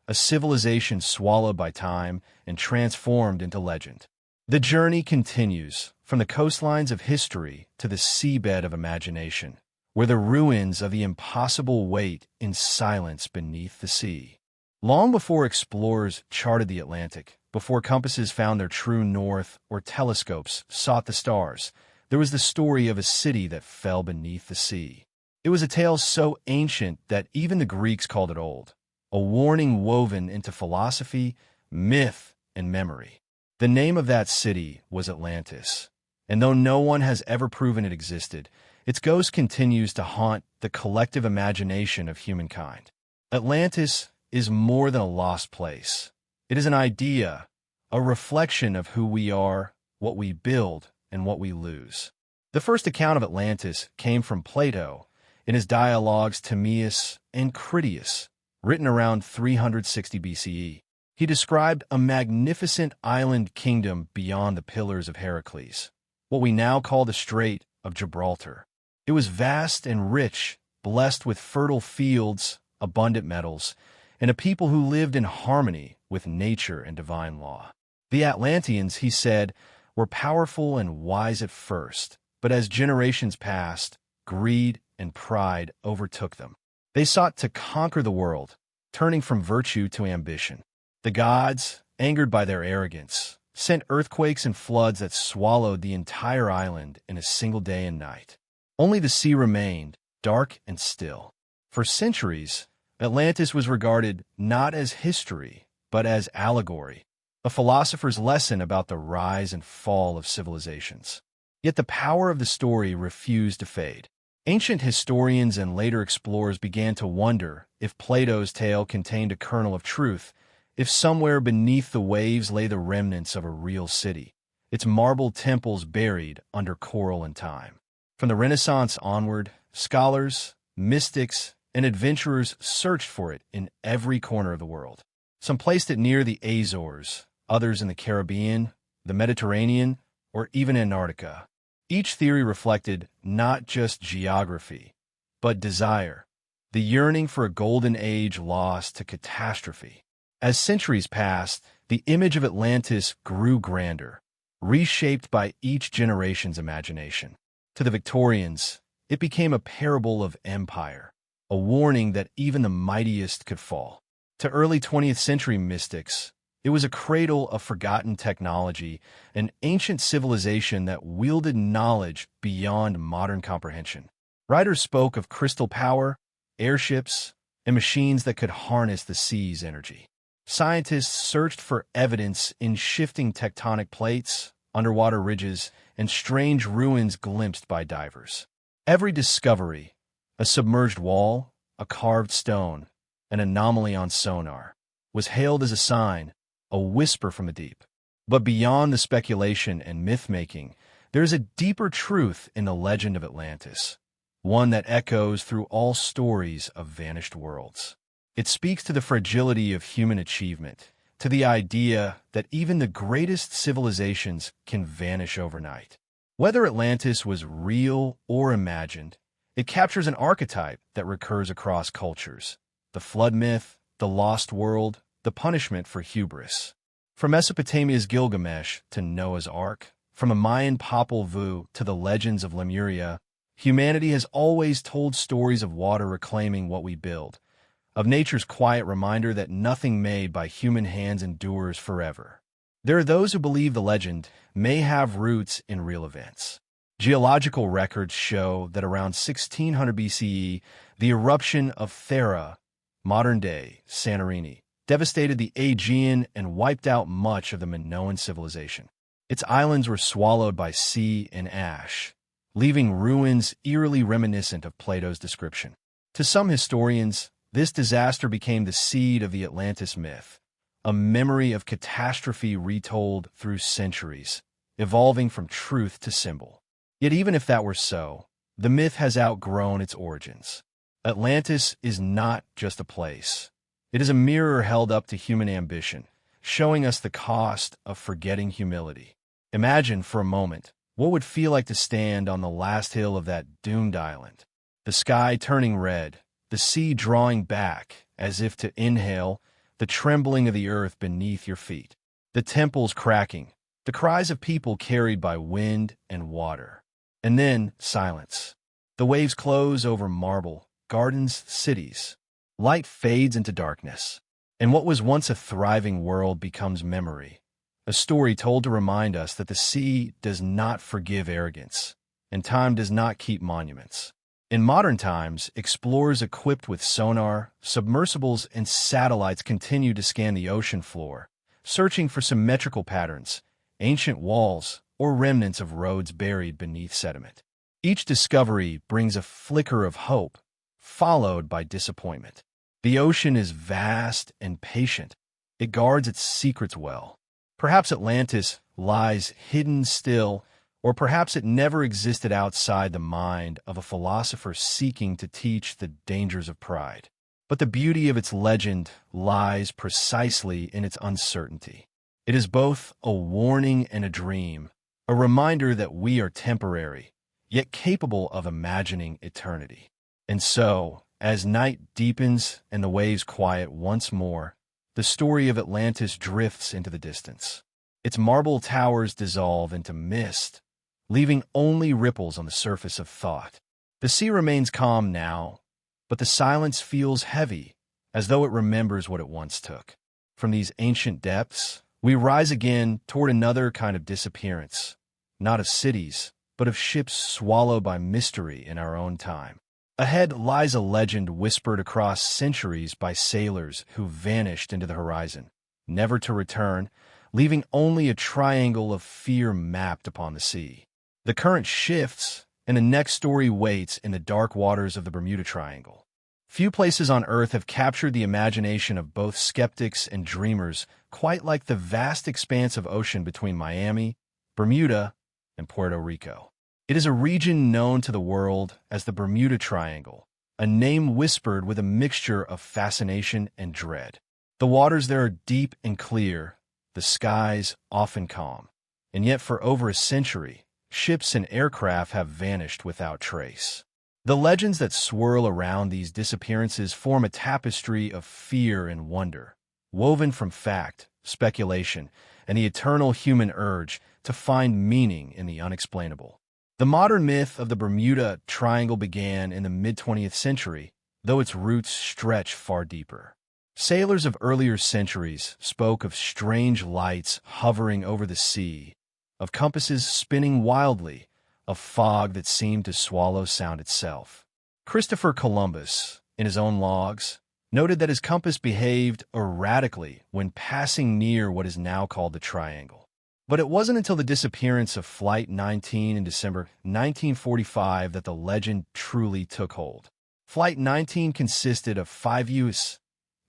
a civilization swallowed by time and transformed into legend. The journey continues, from the coastlines of history to the seabed of imagination, where the ruins of the impossible wait in silence beneath the sea. Long before explorers charted the Atlantic, before compasses found their true north or telescopes sought the stars, there was the story of a city that fell beneath the sea. It was a tale so ancient that even the Greeks called it old, a warning woven into philosophy, myth, and memory. The name of that city was Atlantis, and though no one has ever proven it existed, its ghost continues to haunt the collective imagination of humankind. Atlantis is more than a lost place. It is an idea, a reflection of who we are, what we build, and what we lose. The first account of Atlantis came from Plato in his dialogues Timaeus and Critias, written around 360 BCE. He described a magnificent island kingdom beyond the Pillars of Heracles, what we now call the Strait of Gibraltar. It was vast and rich, blessed with fertile fields, abundant metals, and a people who lived in harmony with nature and divine law. The Atlanteans, he said, were powerful and wise at first, but as generations passed, greed and pride overtook them. They sought to conquer the world, turning from virtue to ambition. The gods, angered by their arrogance, sent earthquakes and floods that swallowed the entire island in a single day and night. Only the sea remained, dark and still. For centuries, Atlantis was regarded not as history, but as allegory, a philosopher's lesson about the rise and fall of civilizations. Yet the power of the story refused to fade. Ancient historians and later explorers began to wonder if Plato's tale contained a kernel of truth, if somewhere beneath the waves lay the remnants of a real city, its marble temples buried under coral and time. From the Renaissance onward, scholars, mystics, and adventurers searched for it in every corner of the world. Some placed it near the Azores, others in the Caribbean, the Mediterranean, or even Antarctica. Each theory reflected not just geography, but desire, the yearning for a golden age lost to catastrophe. As centuries passed, the image of Atlantis grew grander, reshaped by each generation's imagination. To the Victorians, it became a parable of empire, a warning that even the mightiest could fall. To early 20th century mystics, It was a cradle of forgotten technology, an ancient civilization that wielded knowledge beyond modern comprehension. Writers spoke of crystal power, airships, and machines that could harness the sea's energy. Scientists searched for evidence in shifting tectonic plates, underwater ridges, and strange ruins glimpsed by divers. Every discovery, a submerged wall, a carved stone, an anomaly on sonar, was hailed as a sign, a whisper from the deep. But beyond the speculation and myth-making, there is a deeper truth in the legend of Atlantis, one that echoes through all stories of vanished worlds. It speaks to the fragility of human achievement, to the idea that even the greatest civilizations can vanish overnight. Whether Atlantis was real or imagined, it captures an archetype that recurs across cultures: the flood myth, the lost world, the punishment for hubris. From Mesopotamia's Gilgamesh to Noah's Ark, from the Mayan Popol Vuh to the legends of Lemuria, humanity has always told stories of water reclaiming what we build, of nature's quiet reminder that nothing made by human hands endures forever. There are those who believe the legend may have roots in real events. Geological records show that around 1600 BCE, the eruption of Thera, modern-day Santorini, devastated the Aegean and wiped out much of the Minoan civilization. Its islands were swallowed by sea and ash, leaving ruins eerily reminiscent of Plato's description. To some historians, this disaster became the seed of the Atlantis myth, a memory of catastrophe retold through centuries, evolving from truth to symbol. Yet even if that were so, the myth has outgrown its origins. Atlantis is not just a place. It is a mirror held up to human ambition, showing us the cost of forgetting humility. Imagine for a moment what would feel like to stand on the last hill of that doomed island. The sky turning red, the sea drawing back as if to inhale the trembling of the earth beneath your feet. The temples cracking, the cries of people carried by wind and water. And then silence. The waves close over marble, gardens, cities. Light fades into darkness, and what was once a thriving world becomes memory, a story told to remind us that the sea does not forgive arrogance, and time does not keep monuments. In modern times, explorers equipped with sonar, submersibles, and satellites continue to scan the ocean floor, searching for symmetrical patterns, ancient walls, or remnants of roads buried beneath sediment. Each discovery brings a flicker of hope, followed by disappointment. The ocean is vast and patient. It guards its secrets well. Perhaps Atlantis lies hidden still, or perhaps it never existed outside the mind of a philosopher seeking to teach the dangers of pride. But the beauty of its legend lies precisely in its uncertainty. It is both a warning and a dream, a reminder that we are temporary, yet capable of imagining eternity. And so, as night deepens and the waves quiet once more, the story of Atlantis drifts into the distance. Its marble towers dissolve into mist, leaving only ripples on the surface of thought. The sea remains calm now, but the silence feels heavy, as though it remembers what it once took. From these ancient depths, we rise again toward another kind of disappearance, not of cities, but of ships swallowed by mystery in our own time. Ahead lies a legend whispered across centuries by sailors who vanished into the horizon, never to return, leaving only a triangle of fear mapped upon the sea. The current shifts, and the next story waits in the dark waters of the Bermuda Triangle. Few places on Earth have captured the imagination of both skeptics and dreamers quite like the vast expanse of ocean between Miami, Bermuda, and Puerto Rico. It is a region known to the world as the Bermuda Triangle, a name whispered with a mixture of fascination and dread. The waters there are deep and clear, the skies often calm, and yet for over a century, ships and aircraft have vanished without trace. The legends that swirl around these disappearances form a tapestry of fear and wonder, woven from fact, speculation, and the eternal human urge to find meaning in the unexplainable. The modern myth of the Bermuda Triangle began in the mid-20th century, though its roots stretch far deeper. Sailors of earlier centuries spoke of strange lights hovering over the sea, of compasses spinning wildly, of fog that seemed to swallow sound itself. Christopher Columbus, in his own logs, noted that his compass behaved erratically when passing near what is now called the Triangle. But it wasn't until the disappearance of Flight 19 in December 1945 that the legend truly took hold. Flight 19 consisted of 5 U.S.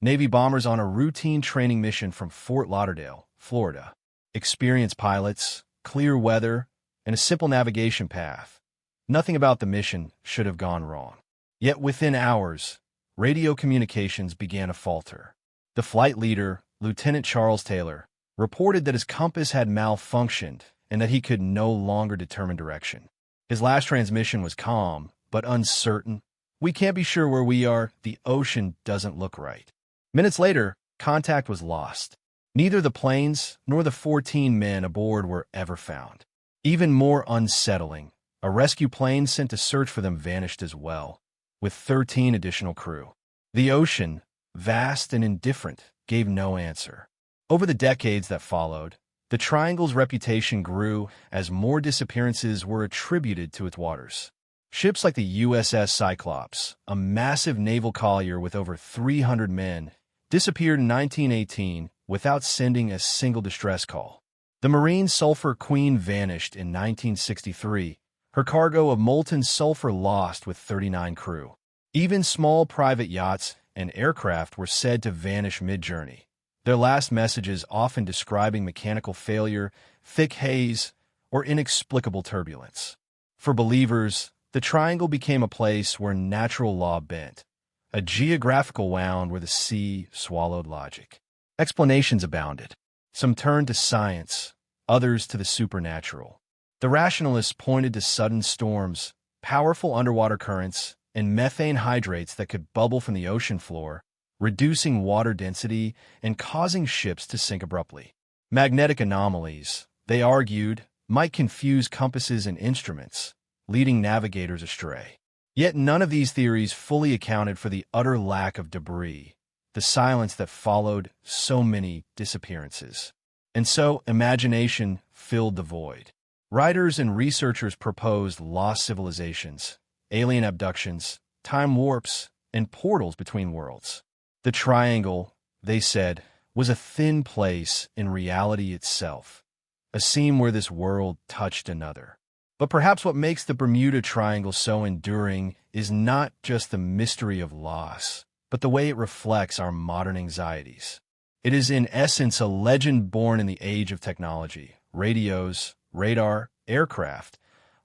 Navy bombers on a routine training mission from Fort Lauderdale, Florida. Experienced pilots, clear weather, and a simple navigation path. Nothing about the mission should have gone wrong. Yet within hours, radio communications began to falter. The flight leader, Lieutenant Charles Taylor, reported that his compass had malfunctioned and that he could no longer determine direction. His last transmission was calm, but uncertain. "We can't be sure where we are. The ocean doesn't look right." Minutes later, contact was lost. Neither the planes nor the 14 men aboard were ever found. Even more unsettling, a rescue plane sent to search for them vanished as well, with 13 additional crew. The ocean, vast and indifferent, gave no answer. Over the decades that followed, the Triangle's reputation grew as more disappearances were attributed to its waters. Ships like the USS Cyclops, a massive naval collier with over 300 men, disappeared in 1918 without sending a single distress call. The Marine Sulphur Queen vanished in 1963, her cargo of molten sulfur lost with 39 crew. Even small private yachts and aircraft were said to vanish mid-journey, their last messages often describing mechanical failure, thick haze, or inexplicable turbulence. For believers, the Triangle became a place where natural law bent, a geographical wound where the sea swallowed logic. Explanations abounded. Some turned to science, others to the supernatural. The rationalists pointed to sudden storms, powerful underwater currents, and methane hydrates that could bubble from the ocean floor, reducing water density and causing ships to sink abruptly. Magnetic anomalies, they argued, might confuse compasses and instruments, leading navigators astray. Yet none of these theories fully accounted for the utter lack of debris, the silence that followed so many disappearances. And so imagination filled the void. Writers and researchers proposed lost civilizations, alien abductions, time warps, and portals between worlds. The Triangle, they said, was a thin place in reality itself, a seam where this world touched another. But perhaps what makes the Bermuda Triangle so enduring is not just the mystery of loss, but the way it reflects our modern anxieties. It is in essence a legend born in the age of technology, radios, radar, aircraft,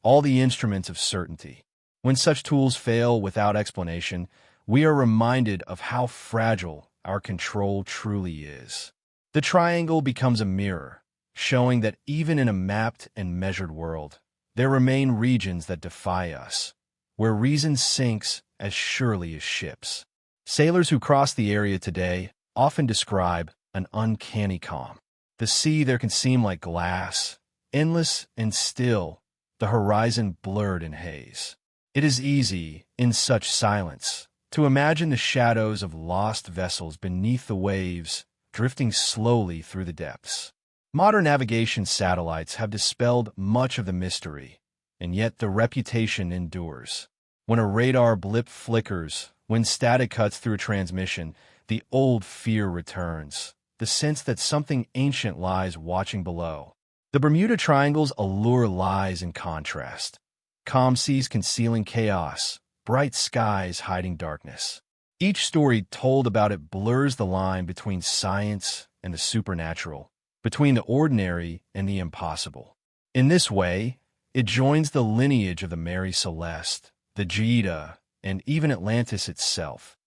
all the instruments of certainty. When such tools fail without explanation, we are reminded of how fragile our control truly is. The Triangle becomes a mirror, showing that even in a mapped and measured world, there remain regions that defy us, where reason sinks as surely as ships. Sailors who cross the area today often describe an uncanny calm. The sea there can seem like glass, endless and still, the horizon blurred in haze. It is easy, in such silence, to imagine the shadows of lost vessels beneath the waves, drifting slowly through the depths. Modern navigation satellites have dispelled much of the mystery, and yet the reputation endures. When a radar blip flickers, when static cuts through a transmission, the old fear returns, the sense that something ancient lies watching below. The Bermuda Triangle's allure lies in contrast. Calm seas concealing chaos, bright skies hiding darkness. Each story told about it blurs the line between science and the supernatural, between the ordinary and the impossible. In this way, it joins the lineage of the Mary Celeste, the Jada, and even Atlantis itself.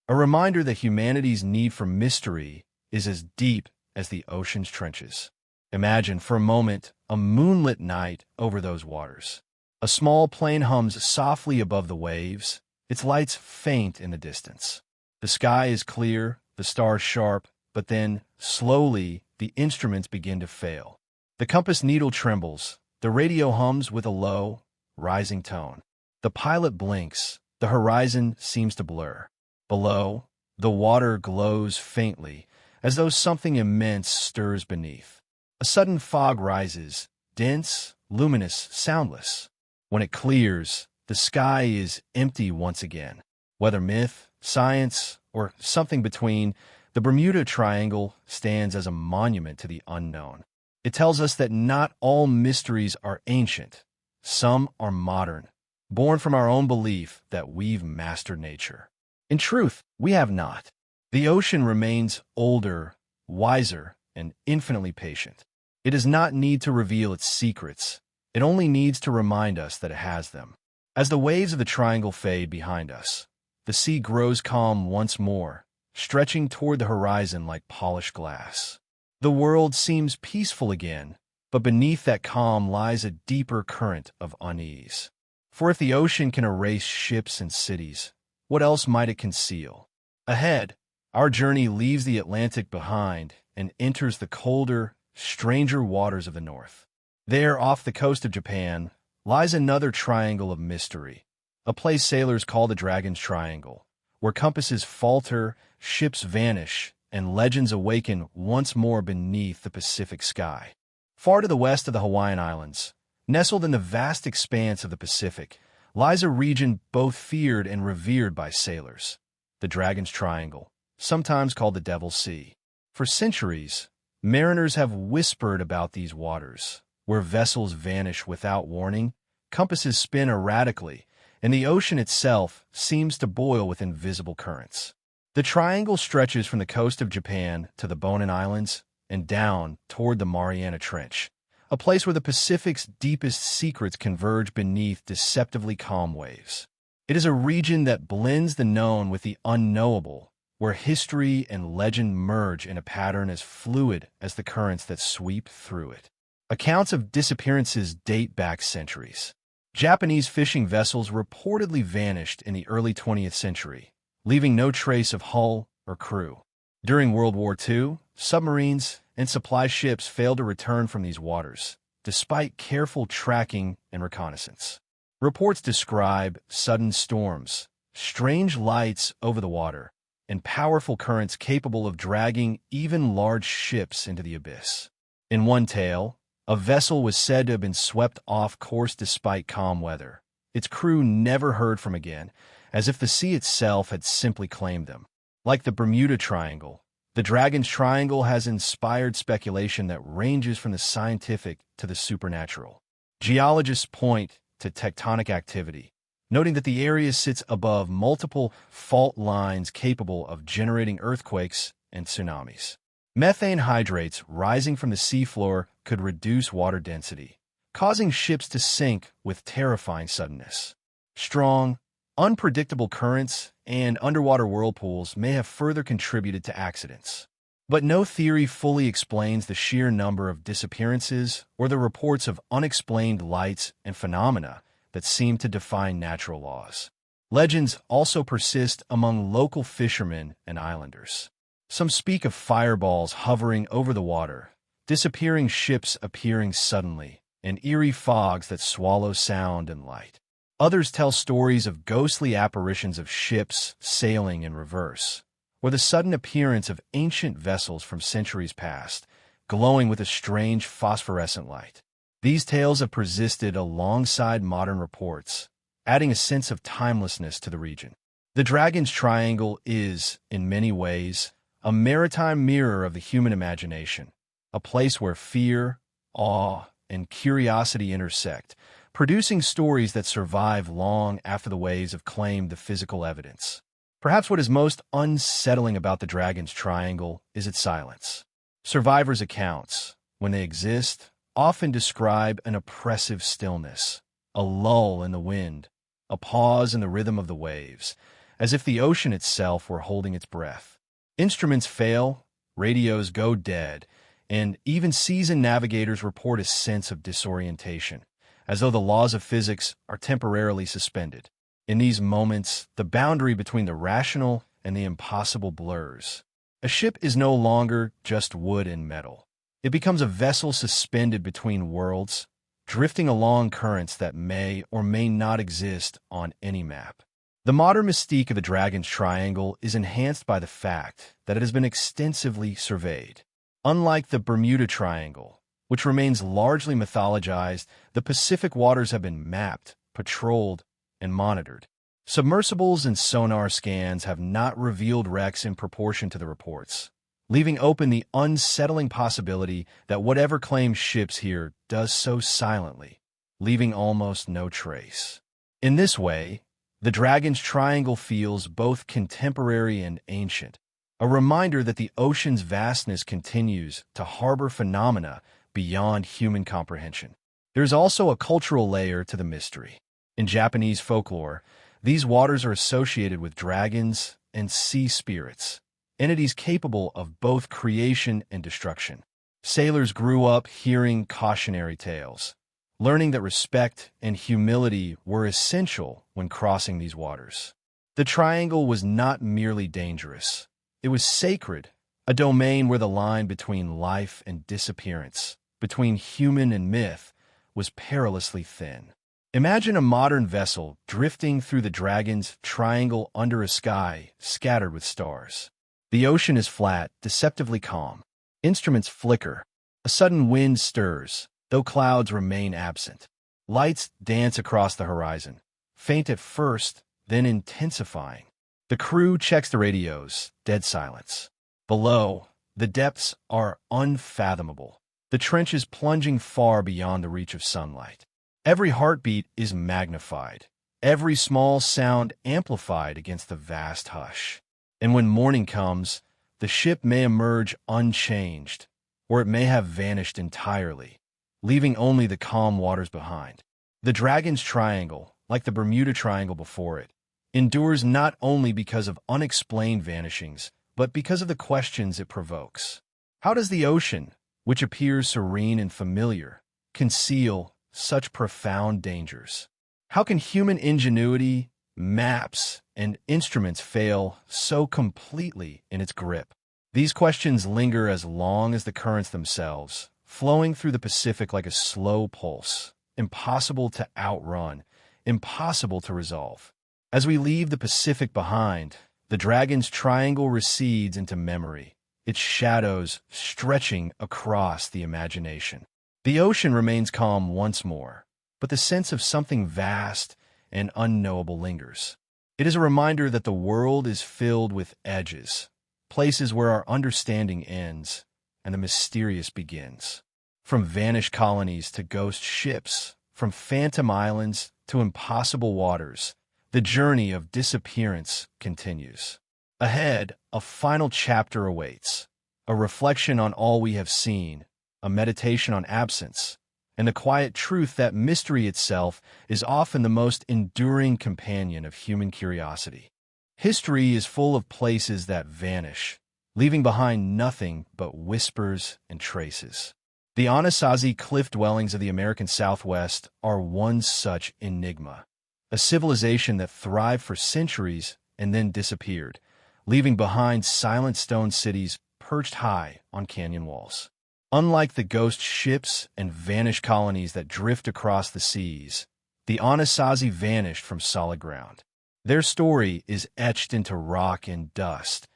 A reminder that humanity's need for mystery is as deep as the ocean's trenches. Imagine for a moment a moonlit night over those waters. A small plane hums softly above the waves, its lights faint in the distance. The sky is clear, the stars sharp, but then, slowly, the instruments begin to fail. The compass needle trembles, the radio hums with a low, rising tone. The pilot blinks, the horizon seems to blur. Below, The water glows faintly, as though something immense stirs beneath. A sudden fog rises, dense, luminous, soundless. When it clears, the sky is empty once again. Whether myth, science, or something between, the Bermuda Triangle stands as a monument to the unknown. It tells us that not all mysteries are ancient. Some are modern, born from our own belief that we've mastered nature. In truth, we have not. The ocean remains older, wiser, and infinitely patient. It does not need to reveal its secrets. It only needs to remind us that it has them. As the waves of the triangle fade behind us, the sea grows calm once more, stretching toward the horizon like polished glass. The world seems peaceful again, but beneath that calm lies a deeper current of unease. For if the ocean can erase ships and cities, what else might it conceal? Ahead, our journey leaves the Atlantic behind and enters the colder, stranger waters of the north. There, off the coast of Japan, lies another triangle of mystery, a place sailors call the Dragon's Triangle, where compasses falter, ships vanish, and legends awaken once more beneath the Pacific sky. Far to the west of the Hawaiian Islands, nestled in the vast expanse of the Pacific, lies a region both feared and revered by sailors, the Dragon's Triangle, sometimes called the Devil's Sea. For centuries, mariners have whispered about these waters, where vessels vanish without warning, compasses spin erratically, and the ocean itself seems to boil with invisible currents. The triangle stretches from the coast of Japan to the Bonin Islands and down toward the Mariana Trench, a place where the Pacific's deepest secrets converge beneath deceptively calm waves. It is a region that blends the known with the unknowable, where history and legend merge in a pattern as fluid as the currents that sweep through it. Accounts of disappearances date back centuries. Japanese fishing vessels reportedly vanished in the early 20th century, leaving no trace of hull or crew. During World War II, submarines and supply ships failed to return from these waters, despite careful tracking and reconnaissance. Reports describe sudden storms, strange lights over the water, and powerful currents capable of dragging even large ships into the abyss. In one tale, a vessel was said to have been swept off course despite calm weather. Its crew never heard from again, as if the sea itself had simply claimed them. Like the Bermuda Triangle, the Dragon's Triangle has inspired speculation that ranges from the scientific to the supernatural. Geologists point to tectonic activity, noting that the area sits above multiple fault lines capable of generating earthquakes and tsunamis. Methane hydrates rising from the seafloor could reduce water density, causing ships to sink with terrifying suddenness. Strong, unpredictable currents and underwater whirlpools may have further contributed to accidents. But no theory fully explains the sheer number of disappearances or the reports of unexplained lights and phenomena that seem to defy natural laws. Legends also persist among local fishermen and islanders. Some speak of fireballs hovering over the water, disappearing ships appearing suddenly, and eerie fogs that swallow sound and light. Others tell stories of ghostly apparitions of ships sailing in reverse, or the sudden appearance of ancient vessels from centuries past, glowing with a strange phosphorescent light. These tales have persisted alongside modern reports, adding a sense of timelessness to the region. The Dragon's Triangle is, in many ways, a maritime mirror of the human imagination, a place where fear, awe, and curiosity intersect, producing stories that survive long after the waves have claimed the physical evidence. Perhaps what is most unsettling about the Dragon's Triangle is its silence. Survivors' accounts, when they exist, often describe an oppressive stillness, a lull in the wind, a pause in the rhythm of the waves, as if the ocean itself were holding its breath. Instruments fail, radios go dead, and even seasoned navigators report a sense of disorientation, as though the laws of physics are temporarily suspended. In these moments, the boundary between the rational and the impossible blurs. A ship is no longer just wood and metal. It becomes a vessel suspended between worlds, drifting along currents that may or may not exist on any map. The modern mystique of the Dragon's Triangle is enhanced by the fact that it has been extensively surveyed. Unlike the Bermuda Triangle, which remains largely mythologized, the Pacific waters have been mapped, patrolled, and monitored. Submersibles and sonar scans have not revealed wrecks in proportion to the reports, leaving open the unsettling possibility that whatever claims ships here does so silently, leaving almost no trace. In this way, the Dragon's Triangle feels both contemporary and ancient, a reminder that the ocean's vastness continues to harbor phenomena beyond human comprehension. There's also a cultural layer to the mystery. In Japanese folklore, these waters are associated with dragons and sea spirits, entities capable of both creation and destruction. Sailors grew up hearing cautionary tales, learning that respect and humility were essential when crossing these waters. The triangle was not merely dangerous. It was sacred, a domain where the line between life and disappearance, between human and myth, was perilously thin. Imagine a modern vessel drifting through the Dragon's Triangle under a sky scattered with stars. The ocean is flat, deceptively calm. Instruments flicker. A sudden wind stirs, though clouds remain absent. Lights dance across the horizon, faint at first, then intensifying. The crew checks the radios, dead silence. Below, the depths are unfathomable, the trenches plunging far beyond the reach of sunlight. Every heartbeat is magnified, every small sound amplified against the vast hush. And when morning comes, the ship may emerge unchanged, or it may have vanished entirely, leaving only the calm waters behind. The Dragon's Triangle, like the Bermuda Triangle before it, endures not only because of unexplained vanishings, but because of the questions it provokes. How does the ocean, which appears serene and familiar, conceal such profound dangers? How can human ingenuity, maps, and instruments fail so completely in its grip? These questions linger as long as the currents themselves, flowing through the Pacific like a slow pulse, impossible to outrun, impossible to resolve. As we leave the Pacific behind, the Dragon's Triangle recedes into memory, its shadows stretching across the imagination. The ocean remains calm once more, but the sense of something vast and unknowable lingers. It is a reminder that the world is filled with edges, places where our understanding ends and the mysterious begins. From vanished colonies to ghost ships, from phantom islands to impossible waters, the journey of disappearance continues. Ahead, a final chapter awaits, a reflection on all we have seen, a meditation on absence, and the quiet truth that mystery itself is often the most enduring companion of human curiosity. History is full of places that vanish, leaving behind nothing but whispers and traces. The Anasazi cliff dwellings of the American Southwest are one such enigma, a civilization that thrived for centuries and then disappeared, leaving behind silent stone cities perched high on canyon walls. Unlike the ghost ships and vanished colonies that drift across the seas, the Anasazi vanished from solid ground. Their story is etched into rock and dust,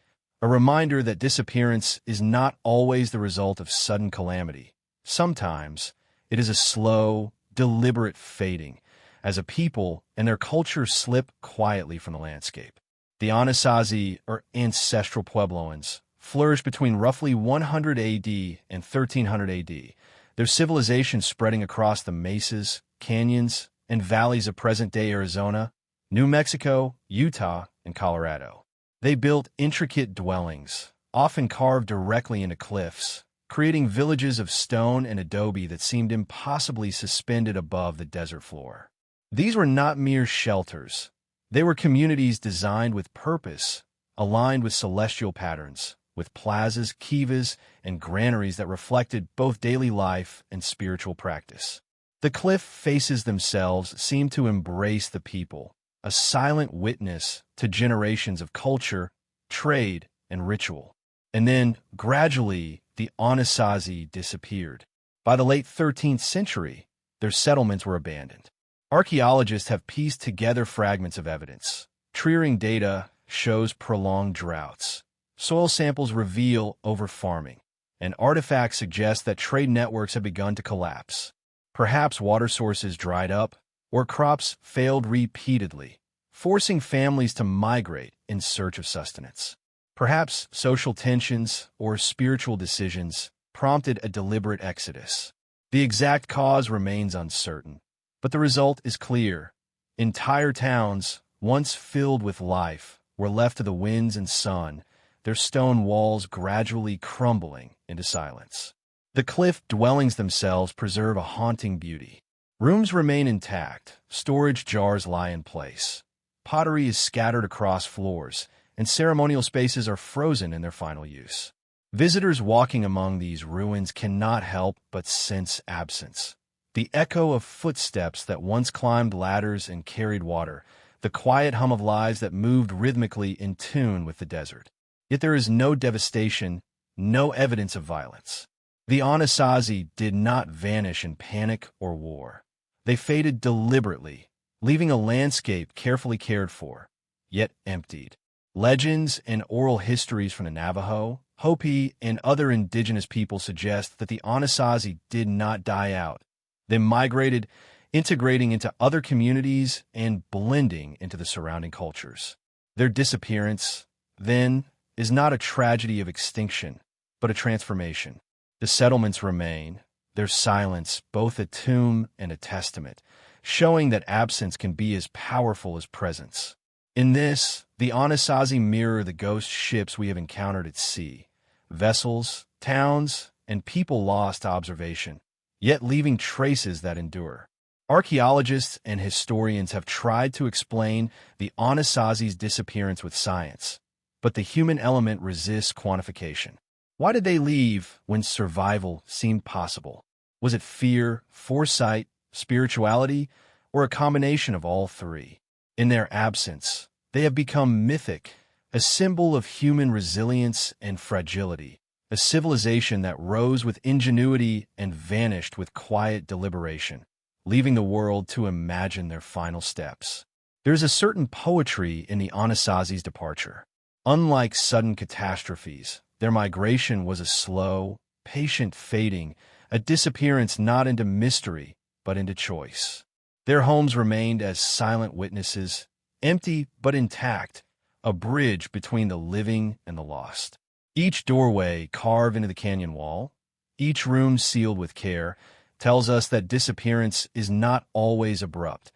a reminder that disappearance is not always the result of sudden calamity. Sometimes it is a slow, deliberate fading, as a people and their culture slip quietly from the landscape. The Anasazi, or ancestral Puebloans, flourished between roughly 100 AD and 1300 AD, their civilization spreading across the mesas, canyons, and valleys of present-day Arizona, New Mexico, Utah, and Colorado. They built intricate dwellings, often carved directly into cliffs, creating villages of stone and adobe that seemed impossibly suspended above the desert floor. These were not mere shelters. They were communities designed with purpose, aligned with celestial patterns, with plazas, kivas, and granaries that reflected both daily life and spiritual practice. The cliff faces themselves seemed to embrace the people, a silent witness to generations of culture, trade, and ritual. And then, gradually, the Anasazi disappeared. By the late 13th century, their settlements were abandoned. Archaeologists have pieced together fragments of evidence, Tree data shows prolonged droughts. Soil samples reveal overfarming, and artifacts suggest that trade networks have begun to collapse. Perhaps water sources dried up, or crops failed repeatedly, forcing families to migrate in search of sustenance. Perhaps social tensions or spiritual decisions prompted a deliberate exodus. The exact cause remains uncertain, but the result is clear. Entire towns, once filled with life, were left to the winds and sun, their stone walls gradually crumbling into silence. The cliff dwellings themselves preserve a haunting beauty. Rooms remain intact, storage jars lie in place. Pottery is scattered across floors, and ceremonial spaces are frozen in their final use. Visitors walking among these ruins cannot help but sense absence. The echo of footsteps that once climbed ladders and carried water, the quiet hum of lives that moved rhythmically in tune with the desert. Yet there is no devastation, no evidence of violence. The Anasazi did not vanish in panic or war. They faded deliberately, leaving a landscape carefully cared for, yet emptied. Legends and oral histories from the Navajo, Hopi, and other indigenous people suggest that the Anasazi did not die out. They migrated, integrating into other communities and blending into the surrounding cultures. Their disappearance, then, is not a tragedy of extinction, but a transformation. The settlements remain, their silence both a tomb and a testament, showing that absence can be as powerful as presence. In this, the Anasazi mirror the ghost ships we have encountered at sea, vessels, towns, and people lost to observation, yet leaving traces that endure. Archaeologists and historians have tried to explain the Anasazi's disappearance with science, but the human element resists quantification. Why did they leave when survival seemed possible? Was it fear, foresight, spirituality, or a combination of all three? In their absence, they have become mythic, a symbol of human resilience and fragility, a civilization that rose with ingenuity and vanished with quiet deliberation, leaving the world to imagine their final steps. There is a certain poetry in the Anasazi's departure. Unlike sudden catastrophes, their migration was a slow, patient fading, a disappearance not into mystery, but into choice. Their homes remained as silent witnesses, empty but intact, a bridge between the living and the lost. Each doorway carved into the canyon wall, each room sealed with care, tells us that disappearance is not always abrupt.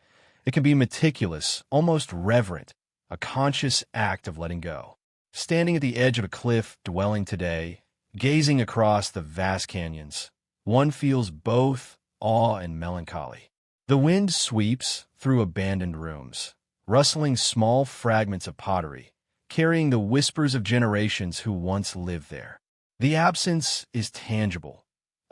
It can be meticulous, almost reverent, a conscious act of letting go. Standing at the edge of a cliff dwelling today, gazing across the vast canyons, one feels both awe and melancholy. The wind sweeps through abandoned rooms, rustling small fragments of pottery, carrying the whispers of generations who once lived there. The absence is tangible,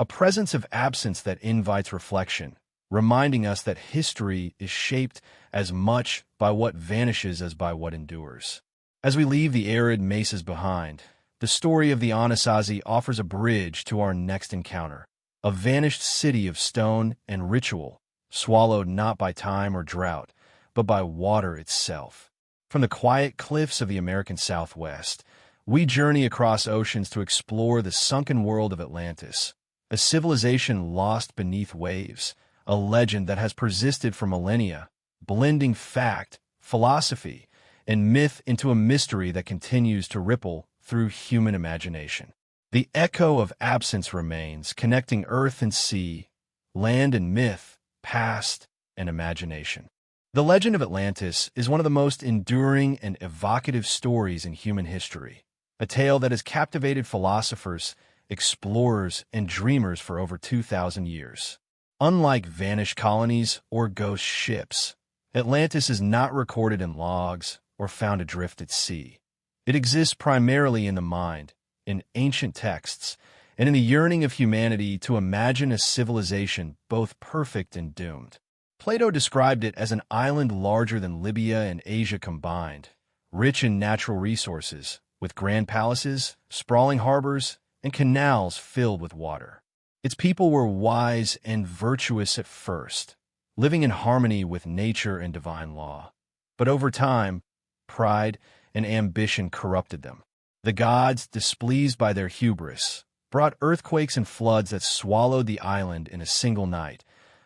a presence of absence that invites reflection, reminding us that history is shaped as much by what vanishes as by what endures. As we leave the arid mesas behind, the story of the Anasazi offers a bridge to our next encounter, a vanished city of stone and ritual, swallowed not by time or drought, but by water itself. From the quiet cliffs of the American Southwest, we journey across oceans to explore the sunken world of Atlantis, a civilization lost beneath waves, a legend that has persisted for millennia, blending fact, philosophy, and myth into a mystery that continues to ripple through human imagination. The echo of absence remains, connecting earth and sea, land and myth, past and imagination. The legend of Atlantis is one of the most enduring and evocative stories in human history, a tale that has captivated philosophers, explorers, and dreamers for over 2,000 years. Unlike vanished colonies or ghost ships, Atlantis is not recorded in logs or found adrift at sea. It exists primarily in the mind, in ancient texts, and in the yearning of humanity to imagine a civilization both perfect and doomed. Plato described it as an island larger than Libya and Asia combined, rich in natural resources, with grand palaces, sprawling harbors, and canals filled with water. Its people were wise and virtuous at first, living in harmony with nature and divine law. But over time, pride and ambition corrupted them. The gods, displeased by their hubris, brought earthquakes and floods that swallowed the island in a single night,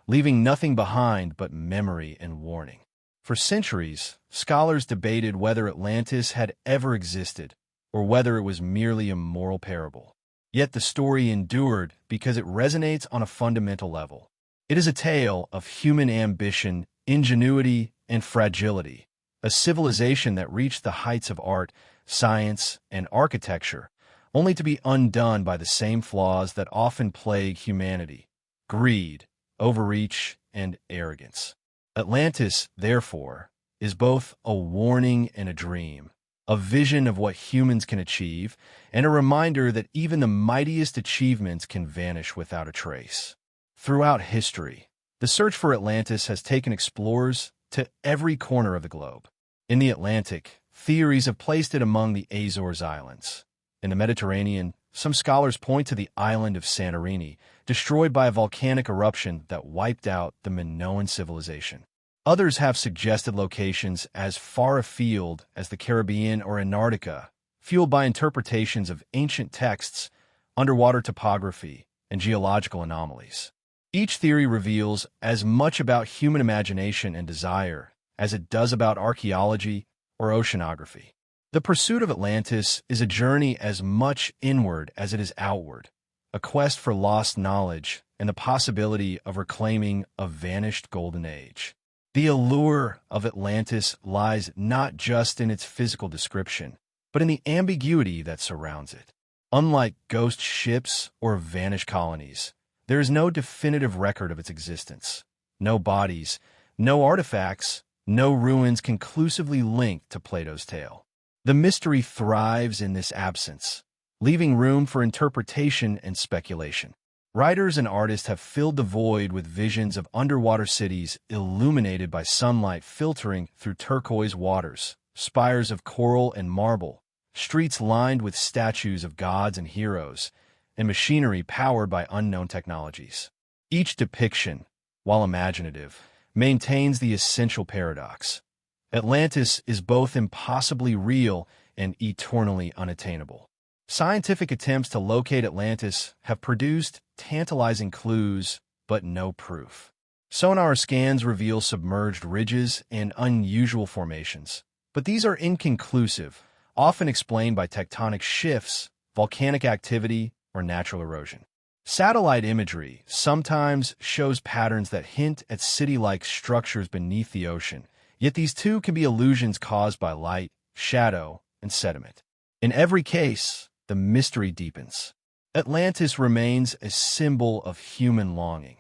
leaving nothing behind but memory and warning. For centuries, scholars debated whether Atlantis had ever existed, or whether it was merely a moral parable. Yet the story endured because it resonates on a fundamental level. It is a tale of human ambition, ingenuity, and fragility, a civilization that reached the heights of art, science, and architecture, only to be undone by the same flaws that often plague humanity: greed, overreach, and arrogance. Atlantis, therefore, is both a warning and a dream, a vision of what humans can achieve, and a reminder that even the mightiest achievements can vanish without a trace. Throughout history, the search for Atlantis has taken explorers to every corner of the globe. In the Atlantic, theories have placed it among the Azores Islands. In the Mediterranean, some scholars point to the island of Santorini, destroyed by a volcanic eruption that wiped out the Minoan civilization. Others have suggested locations as far afield as the Caribbean or Antarctica, fueled by interpretations of ancient texts, underwater topography, and geological anomalies. Each theory reveals as much about human imagination and desire as it does about archaeology or oceanography. The pursuit of Atlantis is a journey as much inward as it is outward, a quest for lost knowledge and the possibility of reclaiming a vanished golden age. The allure of Atlantis lies not just in its physical description, but in the ambiguity that surrounds it. Unlike ghost ships or vanished colonies, there is no definitive record of its existence. No bodies, no artifacts, no ruins conclusively linked to Plato's tale. The mystery thrives in this absence, leaving room for interpretation and speculation. Writers and artists have filled the void with visions of underwater cities illuminated by sunlight filtering through turquoise waters, spires of coral and marble, streets lined with statues of gods and heroes, and machinery powered by unknown technologies. Each depiction, while imaginative, maintains the essential paradox. Atlantis is both impossibly real and eternally unattainable. Scientific attempts to locate Atlantis have produced tantalizing clues, but no proof. Sonar scans reveal submerged ridges and unusual formations, but these are inconclusive, often explained by tectonic shifts, volcanic activity, or natural erosion. Satellite imagery sometimes shows patterns that hint at city-like structures beneath the ocean, yet these too can be illusions caused by light, shadow, and sediment. In every case, the mystery deepens. Atlantis remains a symbol of human longing,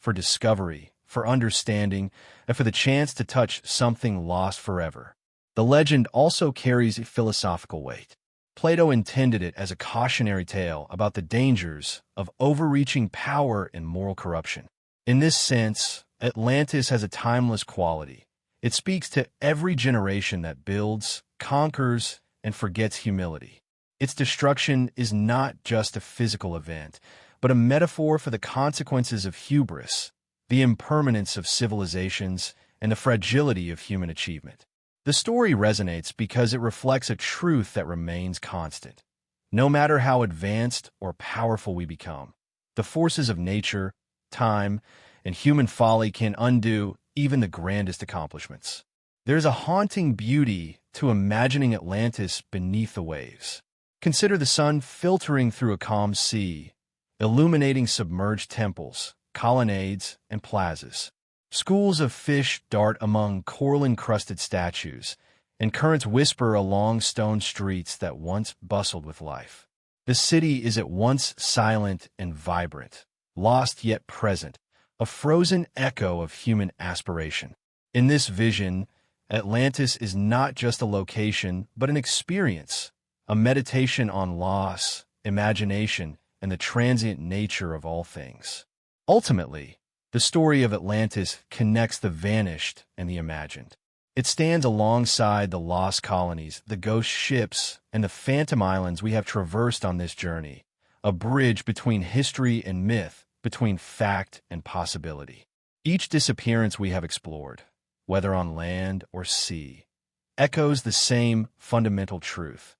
for discovery, for understanding, and for the chance to touch something lost forever. The legend also carries a philosophical weight. Plato intended it as a cautionary tale about the dangers of overreaching power and moral corruption. In this sense, Atlantis has a timeless quality. It speaks to every generation that builds, conquers, and forgets humility. Its destruction is not just a physical event, but a metaphor for the consequences of hubris, the impermanence of civilizations, and the fragility of human achievement. The story resonates because it reflects a truth that remains constant. No matter how advanced or powerful we become, the forces of nature, time, and human folly can undo even the grandest accomplishments. There's a haunting beauty to imagining Atlantis beneath the waves. Consider the sun filtering through a calm sea, illuminating submerged temples, colonnades, and plazas. Schools of fish dart among coral-encrusted statues, and currents whisper along stone streets that once bustled with life. The city is at once silent and vibrant, lost yet present, a frozen echo of human aspiration. In this vision, Atlantis is not just a location, but an experience, a meditation on loss, imagination, and the transient nature of all things. Ultimately, the story of Atlantis connects the vanished and the imagined. It stands alongside the lost colonies, the ghost ships, and the phantom islands we have traversed on this journey, a bridge between history and myth, between fact and possibility. Each disappearance we have explored, whether on land or sea, echoes the same fundamental truth.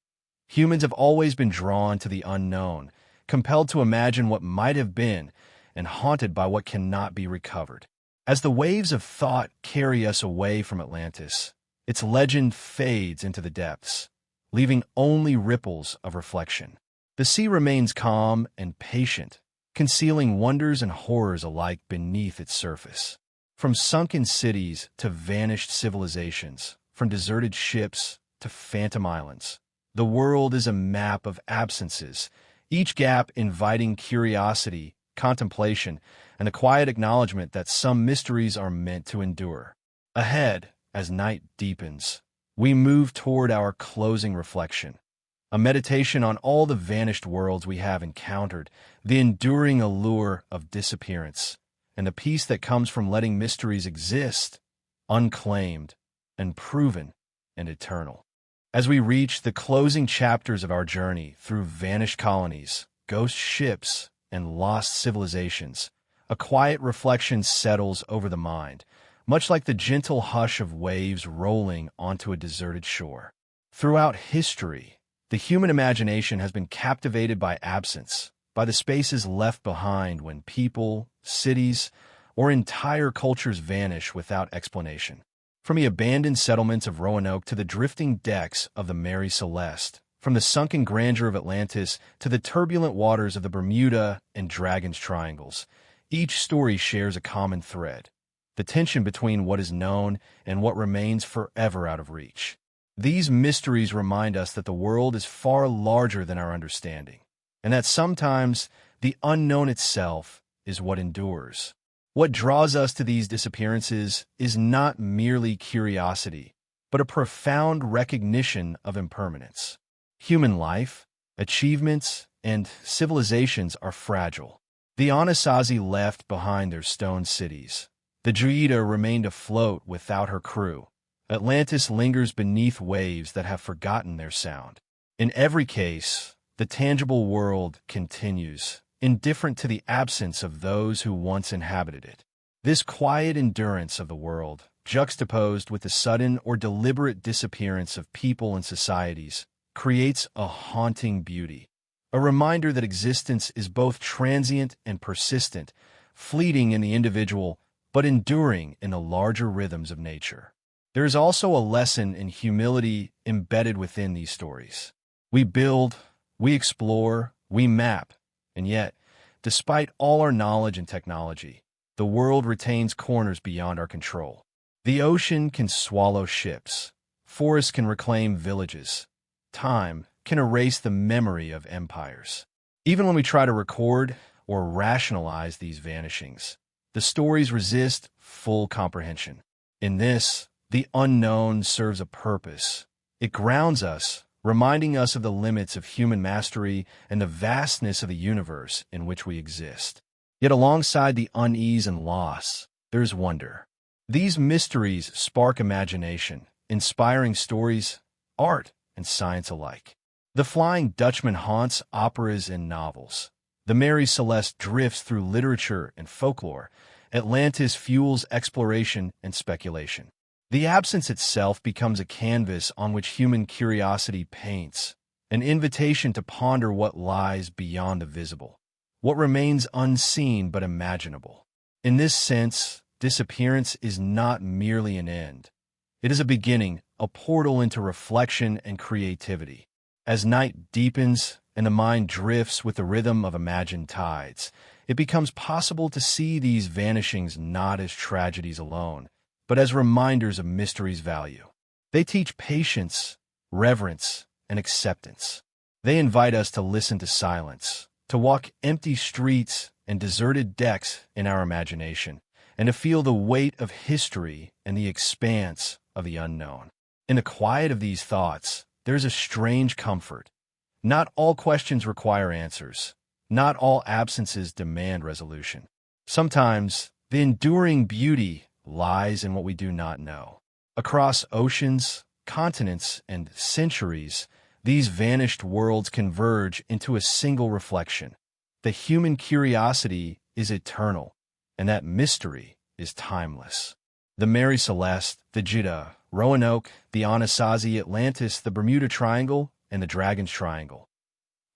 Humans have always been drawn to the unknown, compelled to imagine what might have been, and haunted by what cannot be recovered. As the waves of thought carry us away from Atlantis, its legend fades into the depths, leaving only ripples of reflection. The sea remains calm and patient, concealing wonders and horrors alike beneath its surface. From sunken cities to vanished civilizations, from deserted ships to phantom islands, the world is a map of absences, each gap inviting curiosity, contemplation, and a quiet acknowledgement that some mysteries are meant to endure. Ahead, as night deepens, we move toward our closing reflection, a meditation on all the vanished worlds we have encountered, the enduring allure of disappearance, and the peace that comes from letting mysteries exist, unclaimed, unproven, and eternal. As we reach the closing chapters of our journey through vanished colonies, ghost ships, and lost civilizations, a quiet reflection settles over the mind, much like the gentle hush of waves rolling onto a deserted shore. Throughout history, the human imagination has been captivated by absence, by the spaces left behind when people, cities, or entire cultures vanish without explanation. From the abandoned settlements of Roanoke to the drifting decks of the Mary Celeste, from the sunken grandeur of Atlantis to the turbulent waters of the Bermuda and Dragon's Triangles, each story shares a common thread: the tension between what is known and what remains forever out of reach. These mysteries remind us that the world is far larger than our understanding, and that sometimes the unknown itself is what endures. What draws us to these disappearances is not merely curiosity, but a profound recognition of impermanence. Human life, achievements, and civilizations are fragile. The Anasazi left behind their stone cities. The Druida remained afloat without her crew. Atlantis lingers beneath waves that have forgotten their sound. In every case, the tangible world continues, indifferent to the absence of those who once inhabited it. This quiet endurance of the world, juxtaposed with the sudden or deliberate disappearance of people and societies, creates a haunting beauty, a reminder that existence is both transient and persistent, fleeting in the individual, but enduring in the larger rhythms of nature. There is also a lesson in humility embedded within these stories. We build, we explore, we map, and yet, despite all our knowledge and technology, the world retains corners beyond our control. The ocean can swallow ships, forests can reclaim villages, time can erase the memory of empires. Even when we try to record or rationalize these vanishings, the stories resist full comprehension. In this, the unknown serves a purpose. It grounds us, reminding us of the limits of human mastery and the vastness of the universe in which we exist. Yet alongside the unease and loss, there's wonder. These mysteries spark imagination, inspiring stories, art, and science alike. The Flying Dutchman haunts operas and novels. The Mary Celeste drifts through literature and folklore. Atlantis fuels exploration and speculation. The absence itself becomes a canvas on which human curiosity paints, an invitation to ponder what lies beyond the visible, what remains unseen but imaginable. In this sense, disappearance is not merely an end. It is a beginning, a portal into reflection and creativity. As night deepens and the mind drifts with the rhythm of imagined tides, it becomes possible to see these vanishings not as tragedies alone, but as reminders of mystery's value. They teach patience, reverence, and acceptance. They invite us to listen to silence, to walk empty streets and deserted decks in our imagination, and to feel the weight of history and the expanse of the unknown. In the quiet of these thoughts, there's a strange comfort. Not all questions require answers. Not all absences demand resolution. Sometimes, the enduring beauty lies in what we do not know. Across oceans, continents, and centuries, these vanished worlds converge into a single reflection. The human curiosity is eternal, and that mystery is timeless. The Mary Celeste, the Judah, Roanoke, the Anasazi, Atlantis, the Bermuda Triangle, and the Dragon's Triangle.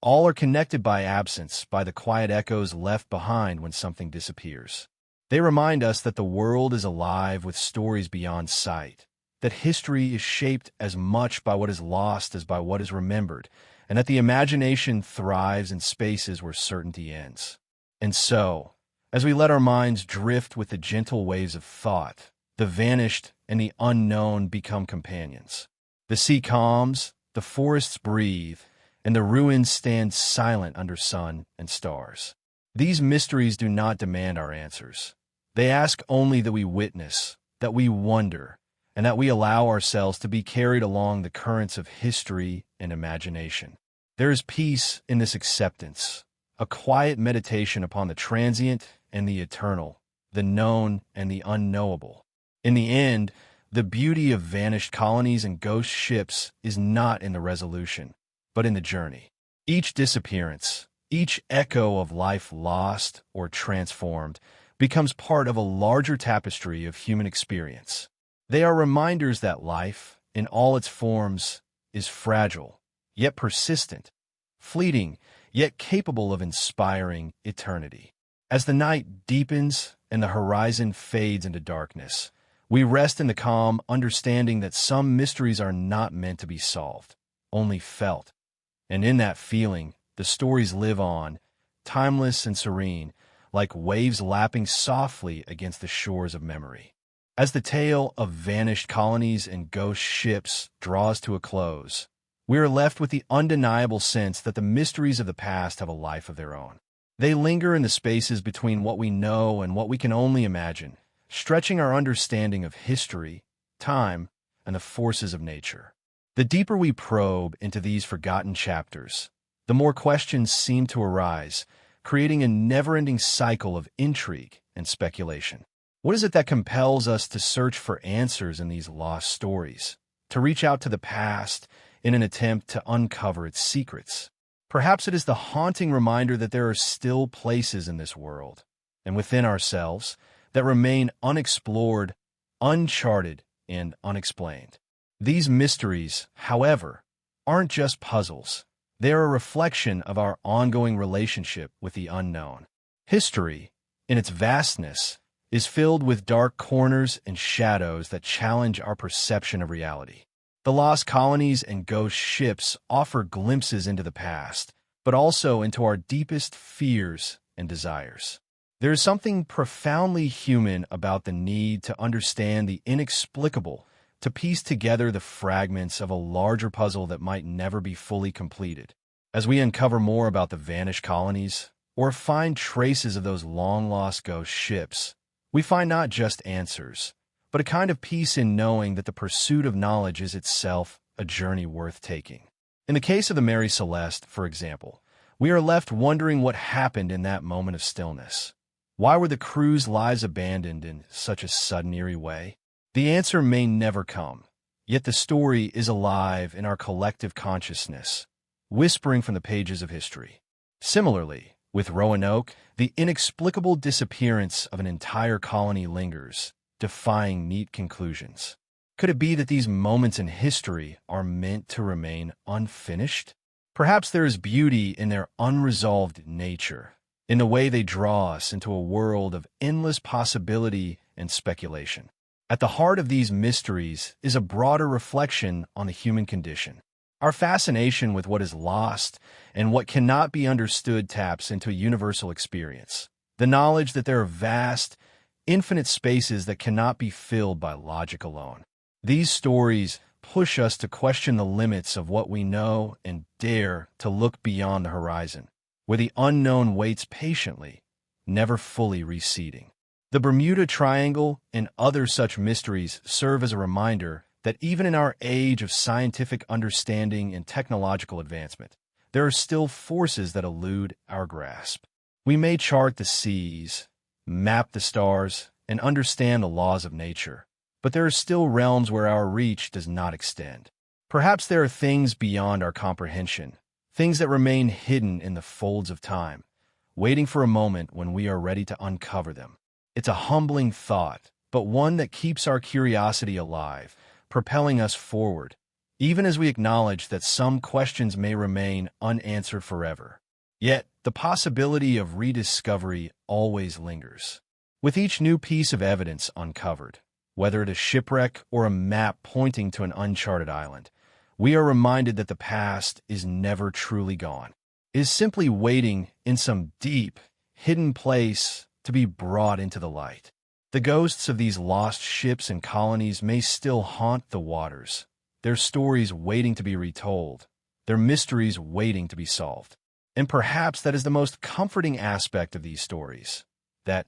All are connected by absence, by the quiet echoes left behind when something disappears. They remind us that the world is alive with stories beyond sight, that history is shaped as much by what is lost as by what is remembered, and that the imagination thrives in spaces where certainty ends. And so, as we let our minds drift with the gentle waves of thought, the vanished and the unknown become companions. The sea calms, the forests breathe, and the ruins stand silent under sun and stars. These mysteries do not demand our answers. They ask only that we witness, that we wonder, and that we allow ourselves to be carried along the currents of history and imagination. There is peace in this acceptance, a quiet meditation upon the transient and the eternal, the known and the unknowable. In the end, the beauty of vanished colonies and ghost ships is not in the resolution, but in the journey. Each disappearance, each echo of life lost or transformed, becomes part of a larger tapestry of human experience. They are reminders that life, in all its forms, is fragile, yet persistent, fleeting, yet capable of inspiring eternity. As the night deepens and the horizon fades into darkness, we rest in the calm understanding that some mysteries are not meant to be solved, only felt. And in that feeling, the stories live on, timeless and serene, like waves lapping softly against the shores of memory. As the tale of vanished colonies and ghost ships draws to a close, we are left with the undeniable sense that the mysteries of the past have a life of their own. They linger in the spaces between what we know and what we can only imagine, stretching our understanding of history, time, and the forces of nature. The deeper we probe into these forgotten chapters, the more questions seem to arise, creating a never-ending cycle of intrigue and speculation. What is it that compels us to search for answers in these lost stories, to reach out to the past in an attempt to uncover its secrets? Perhaps it is the haunting reminder that there are still places in this world, and within ourselves, that remain unexplored, uncharted, and unexplained. These mysteries, however, aren't just puzzles. They are a reflection of our ongoing relationship with the unknown. History, in its vastness, is filled with dark corners and shadows that challenge our perception of reality. The lost colonies and ghost ships offer glimpses into the past, but also into our deepest fears and desires. There is something profoundly human about the need to understand the inexplicable, to piece together the fragments of a larger puzzle that might never be fully completed. As we uncover more about the vanished colonies, or find traces of those long-lost ghost ships, we find not just answers, but a kind of peace in knowing that the pursuit of knowledge is itself a journey worth taking. In the case of the Mary Celeste, for example, we are left wondering what happened in that moment of stillness. Why were the crew's lives abandoned in such a sudden, eerie way? The answer may never come, yet the story is alive in our collective consciousness, whispering from the pages of history. Similarly, with Roanoke, the inexplicable disappearance of an entire colony lingers, defying neat conclusions. Could it be that these moments in history are meant to remain unfinished? Perhaps there is beauty in their unresolved nature, in the way they draw us into a world of endless possibility and speculation. At the heart of these mysteries is a broader reflection on the human condition. Our fascination with what is lost and what cannot be understood taps into a universal experience, the knowledge that there are vast, infinite spaces that cannot be filled by logic alone. These stories push us to question the limits of what we know and dare to look beyond the horizon, where the unknown waits patiently, never fully receding. The Bermuda Triangle and other such mysteries serve as a reminder that even in our age of scientific understanding and technological advancement, there are still forces that elude our grasp. We may chart the seas, map the stars, and understand the laws of nature, but there are still realms where our reach does not extend. Perhaps there are things beyond our comprehension, things that remain hidden in the folds of time, waiting for a moment when we are ready to uncover them. It's a humbling thought, but one that keeps our curiosity alive, propelling us forward, even as we acknowledge that some questions may remain unanswered forever. Yet, the possibility of rediscovery always lingers. With each new piece of evidence uncovered, whether it is a shipwreck or a map pointing to an uncharted island, we are reminded that the past is never truly gone. It is simply waiting in some deep, hidden place to be brought into the light. The ghosts of these lost ships and colonies may still haunt the waters, their stories waiting to be retold, their mysteries waiting to be solved. And perhaps that is the most comforting aspect of these stories, that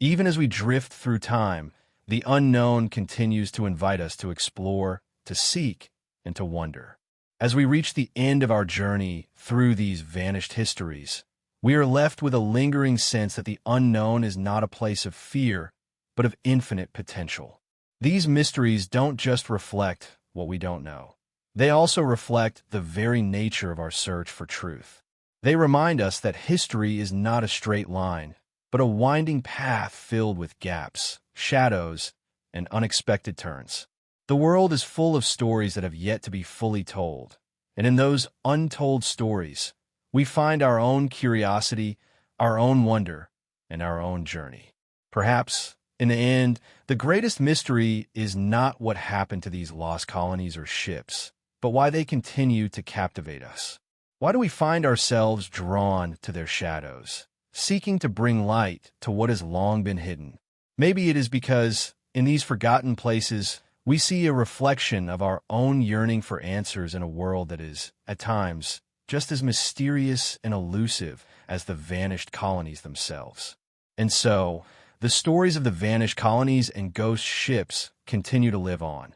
even as we drift through time, the unknown continues to invite us to explore, to seek, and to wonder. As we reach the end of our journey through these vanished histories, we are left with a lingering sense that the unknown is not a place of fear, but of infinite potential. These mysteries don't just reflect what we don't know. They also reflect the very nature of our search for truth. They remind us that history is not a straight line, but a winding path filled with gaps, shadows, and unexpected turns. The world is full of stories that have yet to be fully told, and in those untold stories, we find our own curiosity, our own wonder, and our own journey. Perhaps, in the end, the greatest mystery is not what happened to these lost colonies or ships, but why they continue to captivate us. Why do we find ourselves drawn to their shadows, seeking to bring light to what has long been hidden? Maybe it is because, in these forgotten places, we see a reflection of our own yearning for answers in a world that is, at times, just as mysterious and elusive as the vanished colonies themselves. And so, the stories of the vanished colonies and ghost ships continue to live on,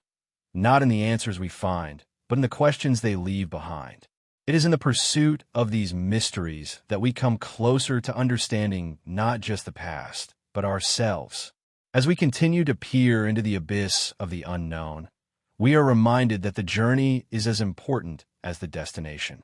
not in the answers we find, but in the questions they leave behind. It is in the pursuit of these mysteries that we come closer to understanding not just the past, but ourselves. As we continue to peer into the abyss of the unknown, we are reminded that the journey is as important as the destination.